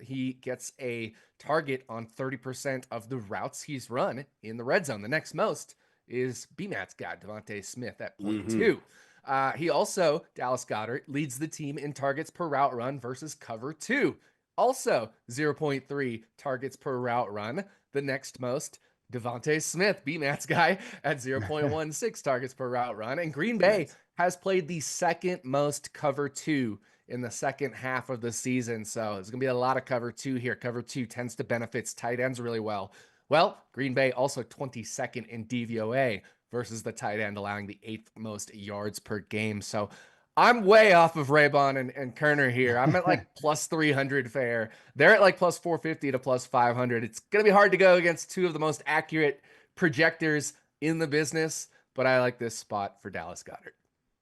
He gets a target on 30% of the routes he's run in the red zone. The next most is BMAT's guy, Devontae Smith at 0.2. He also, Dallas Goedert, leads the team in targets per route run versus cover 2. Also 0.3 targets per route run. The next most, Devontae Smith, BMAT's guy, at 0.16 targets per route run. And Green Bay has played the second most cover 2 in the second half of the season. So there's going to be a lot of cover 2 here. Cover 2 tends to benefit tight ends really well. Well, Green Bay also 22nd in DVOA versus the tight end, allowing the 8th most yards per game. So I'm way off of Raybon and Koerner here. I'm at like plus 300 fair. They're at like plus 450 to plus 500. It's going to be hard to go against two of the most accurate projectors in the business, but I like this spot for Dallas Goedert.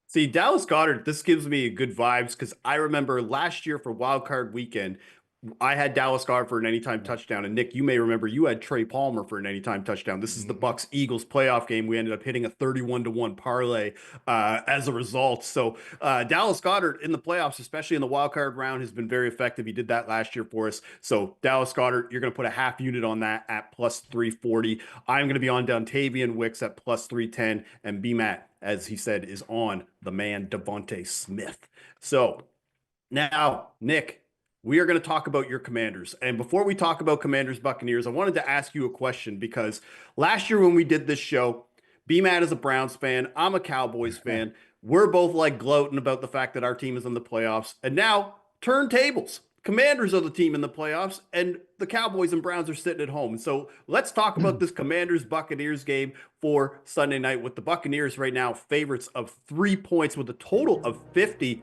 See, Dallas Goedert, this gives me good vibes because I remember last year for Wild Card Weekend, I had Dallas Goedert for an anytime touchdown. And Nick, you may remember you had Trey Palmer for an anytime touchdown. This is the Bucs-Eagles playoff game. We ended up hitting a 31-1 parlay as a result. So Dallas Goedert in the playoffs, especially in the wild card round, has been very effective. He did that last year for us. So Dallas Goedert, you're going to put a half unit on that at plus 340. I'm going to be on Dontavian Wicks at plus 310. And BMAT, as he said, is on the man Devontae Smith. So now, Nick, we are going to talk about your Commanders. And before we talk about Commanders Buccaneers, I wanted to ask you a question because last year when we did this show, BMAT is a Browns fan. I'm a Cowboys fan. We're both like gloating about the fact that our team is in the playoffs. And now, turntables. Commanders are the team in the playoffs, and the Cowboys and Browns are sitting at home. And so let's talk about this Commanders-Buccaneers game for Sunday night with the Buccaneers right now favorites of 3 points with a total of 50.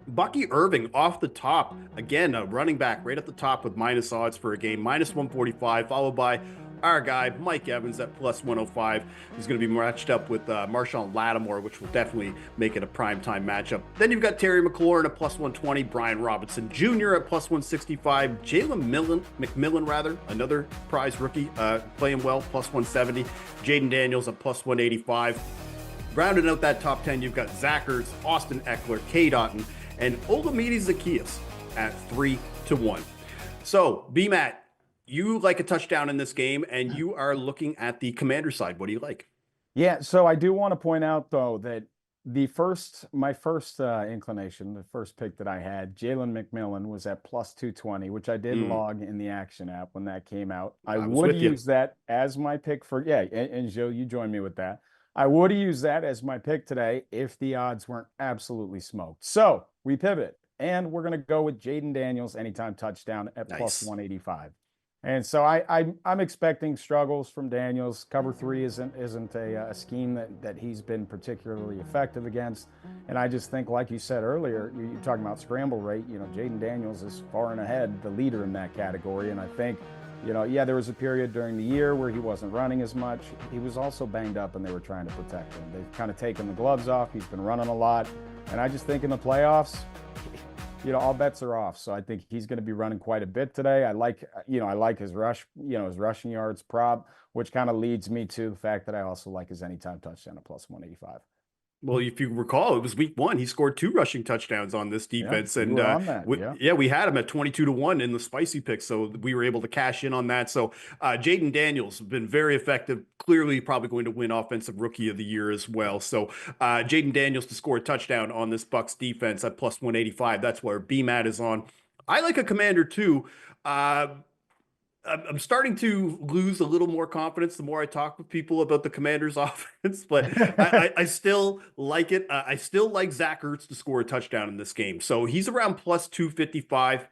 Bucky Irving off the top, again, a running back right at the top with minus odds for a game, minus 145, followed by our guy, Mike Evans at plus 105. He's going to be matched up with Marshawn Lattimore, which will definitely make it a primetime matchup. Then you've got Terry McLaurin at plus 120, Brian Robinson Jr. at plus 165, Jalen McMillan, another prize rookie, playing well, plus 170, Jaden Daniels at plus 185. Rounding out that top 10, you've got Zach Ertz, Austin Eckler, Cade Otton, and Olamide Zaccheaus at 3-1. So, BMAT, you like a touchdown in this game, and you are looking at the Commander side. What do you like? Yeah, so I do want to point out, though, that my first inclination, the first pick that I had, Jalen McMillan, was at plus 220, which I did log in the Action app when that came out. I would use that as my pick for, and Joe, you joined me with that. I would have used that as my pick today if the odds weren't absolutely smoked. So we pivot, and we're going to go with Jaden Daniels anytime touchdown at plus 185. And so I'm expecting struggles from Daniels. Cover 3 isn't a scheme that he's been particularly effective against. And I just think, like you said earlier, you're talking about scramble rate. Jaden Daniels is far and ahead the leader in that category. And I think, there was a period during the year where he wasn't running as much. He was also banged up, and they were trying to protect him. They've kind of taken the gloves off. He's been running a lot. And I just think in the playoffs, all bets are off. So I think he's going to be running quite a bit today. I like his rush, his rushing yards prop, which kind of leads me to the fact that I also like his anytime touchdown at plus 185. Well, if you recall, it was week 1. He scored 2 rushing touchdowns on this defense. And we had him at 22-1 in the spicy pick. So we were able to cash in on that. So Jaden Daniels has been very effective, clearly probably going to win Offensive Rookie of the Year as well. So Jaden Daniels to score a touchdown on this Bucs defense at plus 185. That's where BMAT is on. I like a Commander too. I'm starting to lose a little more confidence the more I talk with people about the Commanders offense, but I still like it. I still like Zach Ertz to score a touchdown in this game. So he's around plus 255.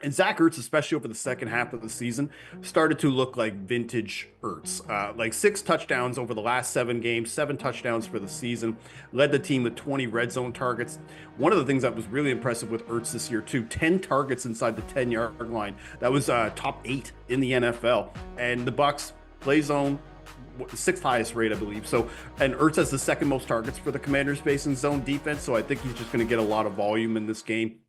And Zach Ertz, especially over the second half of the season, started to look like vintage Ertz. Like 6 touchdowns over the last 7 games, 7 touchdowns for the season, led the team with 20 red zone targets. One of the things that was really impressive with Ertz this year, too, 10 targets inside the 10-yard line. That was top 8 in the NFL. And the Bucs play zone, 6th highest rate, I believe. So, and Ertz has the 2nd most targets for the Commanders based in zone defense. So I think he's just going to get a lot of volume in this game.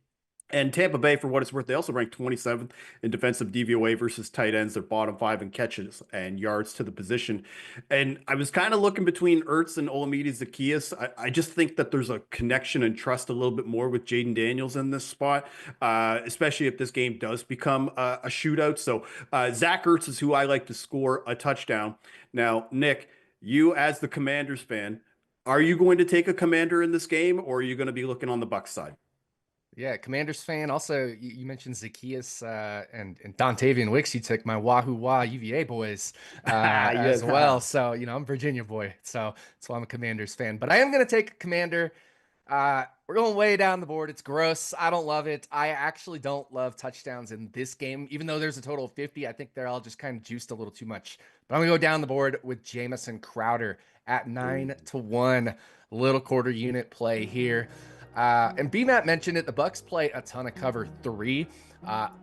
And Tampa Bay, for what it's worth, they also ranked 27th in defensive DVOA versus tight ends. They're bottom 5 in catches and yards to the position. And I was kind of looking between Ertz and Olamide Zaccheaus. I just think that there's a connection and trust a little bit more with Jaden Daniels in this spot, especially if this game does become a shootout. So Zach Ertz is who I like to score a touchdown. Now, Nick, you as the Commanders fan, are you going to take a Commander in this game, or are you going to be looking on the Bucs side? Yeah, Commanders fan. Also, you mentioned Zaccheaus and Dontavian Wicks. You took my Wahoo Wah UVA boys as well. So, I'm Virginia boy. So that's why I'm a Commanders fan. But I am going to take a Commander. We're going way down the board. It's gross. I don't love it. I actually don't love touchdowns in this game. Even though there's a total of 50, I think they're all just kind of juiced a little too much. But I'm going to go down the board with Jamison Crowder at 9-1. Little quarter unit play here. And BMAT mentioned it. The Bucs play a ton of cover 3.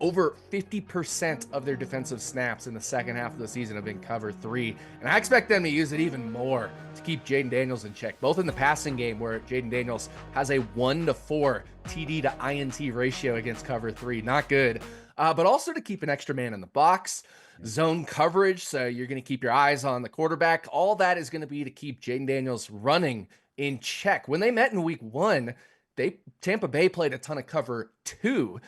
Over 50% of their defensive snaps in the second half of the season have been cover 3. And I expect them to use it even more to keep Jaden Daniels in check, both in the passing game where Jaden Daniels has a 1-4 TD to INT ratio against cover 3. Not good. But also to keep an extra man in the box, zone coverage. So you're going to keep your eyes on the quarterback. All that is going to be to keep Jaden Daniels running in check. When they met in week 1, Tampa Bay played a ton of cover 2,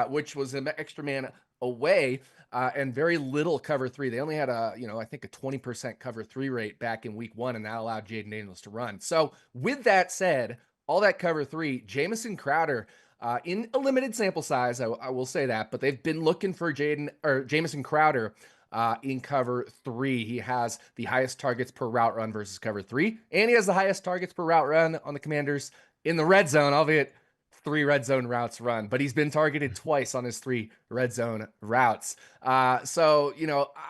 which was an extra man away, and very little cover 3. They only had I think a 20% cover 3 rate back in week 1, and that allowed Jaden Daniels to run. So with that said, all that cover 3, Jamison Crowder, in a limited sample size, I will say that, but they've been looking for Jamison Crowder in cover 3. He has the highest targets per route run versus cover 3, and he has the highest targets per route run on the Commanders in the red zone, albeit 3 red zone routes run, but he's been targeted twice on his 3 red zone routes. So,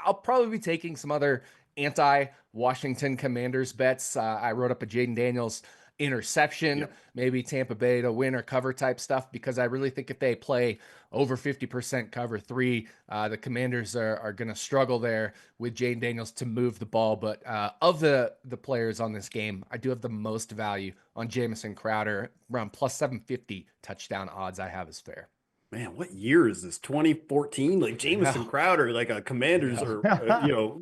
I'll probably be taking some other anti-Washington Commanders bets. I wrote up a Jaden Daniels interception, maybe Tampa Bay to win or cover type stuff, because I really think if they play over 50% cover 3, the Commanders are going to struggle there with Jaden Daniels to move the ball. But of the players on this game, I do have the most value on Jamison Crowder. Around plus 750 touchdown odds I have is fair. Man, what year is this? 2014? Like Jamison Crowder, like a Commanders or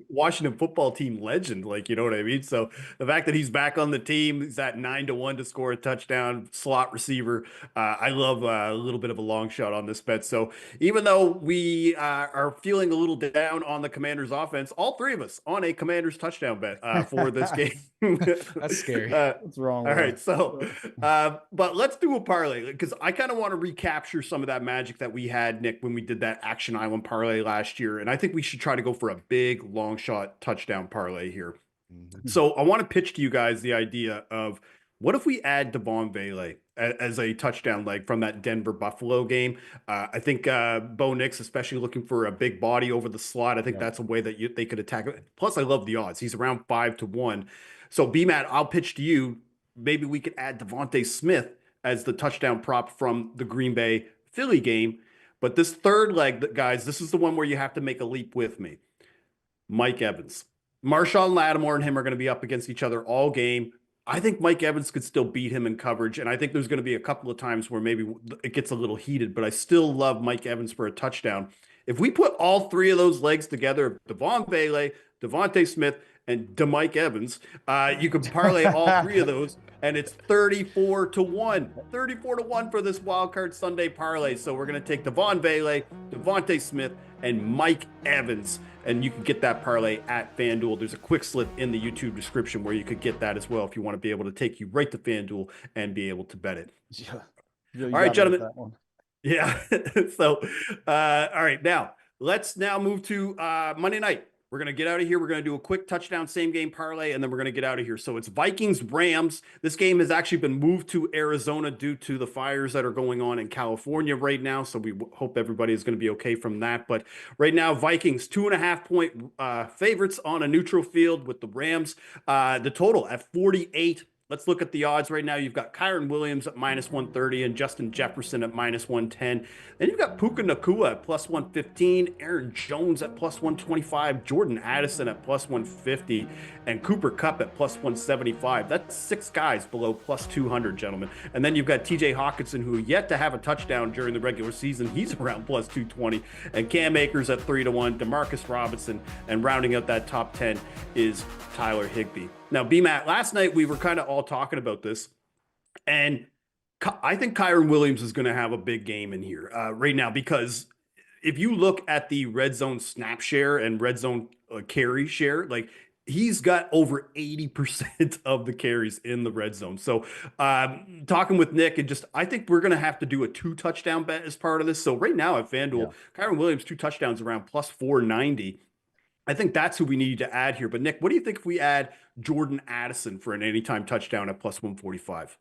Washington football team legend. Like, you know what I mean? So the fact that he's back on the team, he's at 9-1 to score a touchdown, slot receiver. I love a little bit of a long shot on this bet. So even though we are feeling a little down on the Commanders offense, all 3 of us on a Commanders touchdown bet for this game. That's scary. What's wrong? All right. So, but let's do a parlay, because I kind of want to recapture some of that magic that we had, Nick, when we did that Action Island parlay last year. And I think we should try to go for a big long shot touchdown parlay here. So I want to pitch to you guys the idea of, what if we add Devon Vele as a touchdown leg from that Denver Buffalo game? I think Bo Nix, especially looking for a big body over the slot, I think that's a way that they could attack it. Plus, I love the odds. He's around 5-1. So BMAT, I'll pitch to you. Maybe we could add Devontae Smith as the touchdown prop from the Green Bay Philly game. But this third leg, guys, this is the one where you have to make a leap with me. Mike Evans. Marshawn Lattimore and him are going to be up against each other all game. I think Mike Evans could still beat him in coverage, and I think there's going to be a couple of times where maybe it gets a little heated, but I still love Mike Evans for a touchdown. If we put all 3 of those legs together, Devon Vele, Devontae Smith, and Mike Evans, you could parlay all 3 of those, and it's 34-1. 34-1 for this Wild Card Sunday parlay. So we're going to take Devon Vele, Devontae Smith, and Mike Evans, and you can get that parlay at FanDuel. There's a quick slip in the YouTube description where you could get that as well if you want to be able to take you right to FanDuel and be able to bet it. Yeah, all right, gentlemen. Yeah. So, all right, now let's move to Monday night. We're going to get out of here. We're going to do a quick touchdown same game parlay, and then we're going to get out of here. So it's Vikings-Rams. This game has actually been moved to Arizona due to the fires that are going on in California right now. So we hope everybody is going to be okay from that. But right now, Vikings 2.5-point favorites on a neutral field with the Rams. The total at 48 Let's look at the odds right now. You've got Kyren Williams at -130 and Justin Jefferson at -110. Then you've got Puka Nacua at +115, Aaron Jones at +125, Jordan Addison at +150, and Cooper Kupp at +175. That's 6 guys below +200, gentlemen. And then you've got TJ Hawkinson, who yet to have a touchdown during the regular season. He's around +220. And Cam Akers at 3-1, Demarcus Robinson, and rounding out that top 10 is Tyler Higbee. Now, B-Matt, last night we were kind of all talking about this, and I think Kyren Williams is going to have a big game in here right now, because if you look at the red zone snap share and red zone carry share, like, he's got over 80% of the carries in the red zone. So talking with Nick, and just, I think we're going to have to do a 2 touchdown bet as part of this. So right now at FanDuel, Kyren Williams 2 touchdowns around +490. I think that's who we need to add here. But Nick, what do you think if we add Jordan Addison for an anytime touchdown at +145?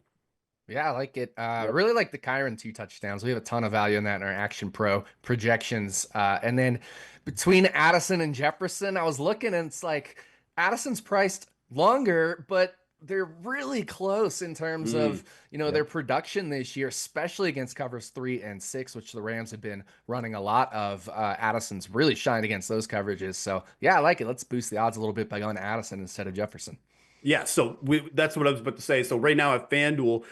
Yeah, I like it. Really like the Kyren 2 touchdowns. We have a ton of value in that in our Action Pro projections. And then between Addison and Jefferson, I was looking, and it's like Addison's priced longer, but they're really close in terms of, their production this year, especially against covers 3 and 6, which the Rams have been running a lot of. Addison's really shined against those coverages. So yeah, I like it. Let's boost the odds a little bit by going Addison instead of Jefferson. Yeah, so that's what I was about to say. So right now at FanDuel,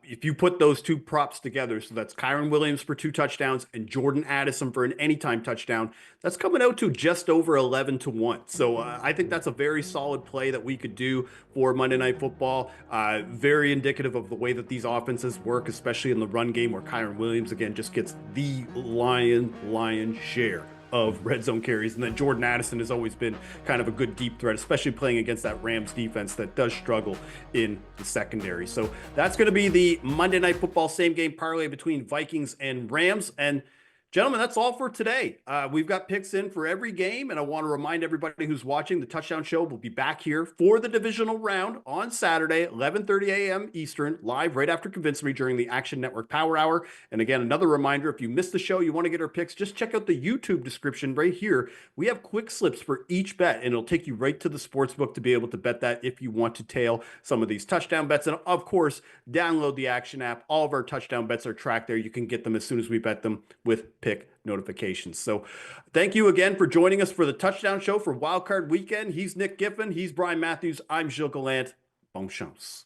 if you put those 2 props together, so that's Kyren Williams for 2 touchdowns and Jordan Addison for an anytime touchdown, that's coming out to just over 11-1. So I think that's a very solid play that we could do for Monday Night Football. Very indicative of the way that these offenses work, especially in the run game, where Kyren Williams, again, just gets the lion's share of red zone carries. And then Jordan Addison has always been kind of a good deep threat, especially playing against that Rams defense that does struggle in the secondary. So that's going to be the Monday Night Football same game parlay between Vikings and Rams. And gentlemen, that's all for today. We've got picks in for every game, and I want to remind everybody who's watching, the Touchdown Show will be back here for the divisional round on Saturday, 11:30 a.m. Eastern, live right after Convince Me during the Action Network Power Hour. And again, another reminder, if you missed the show, you want to get our picks, just check out the YouTube description right here. We have quick slips for each bet, and it'll take you right to the sportsbook to be able to bet that if you want to tail some of these touchdown bets. And of course, download the Action app. All of our touchdown bets are tracked there. You can get them as soon as we bet them with pick notifications. So thank you again for joining us for the Touchdown Show for Wildcard Weekend. He's Nick Giffen. He's Brian Matthews. I'm Gilles Gallant. Bon chance.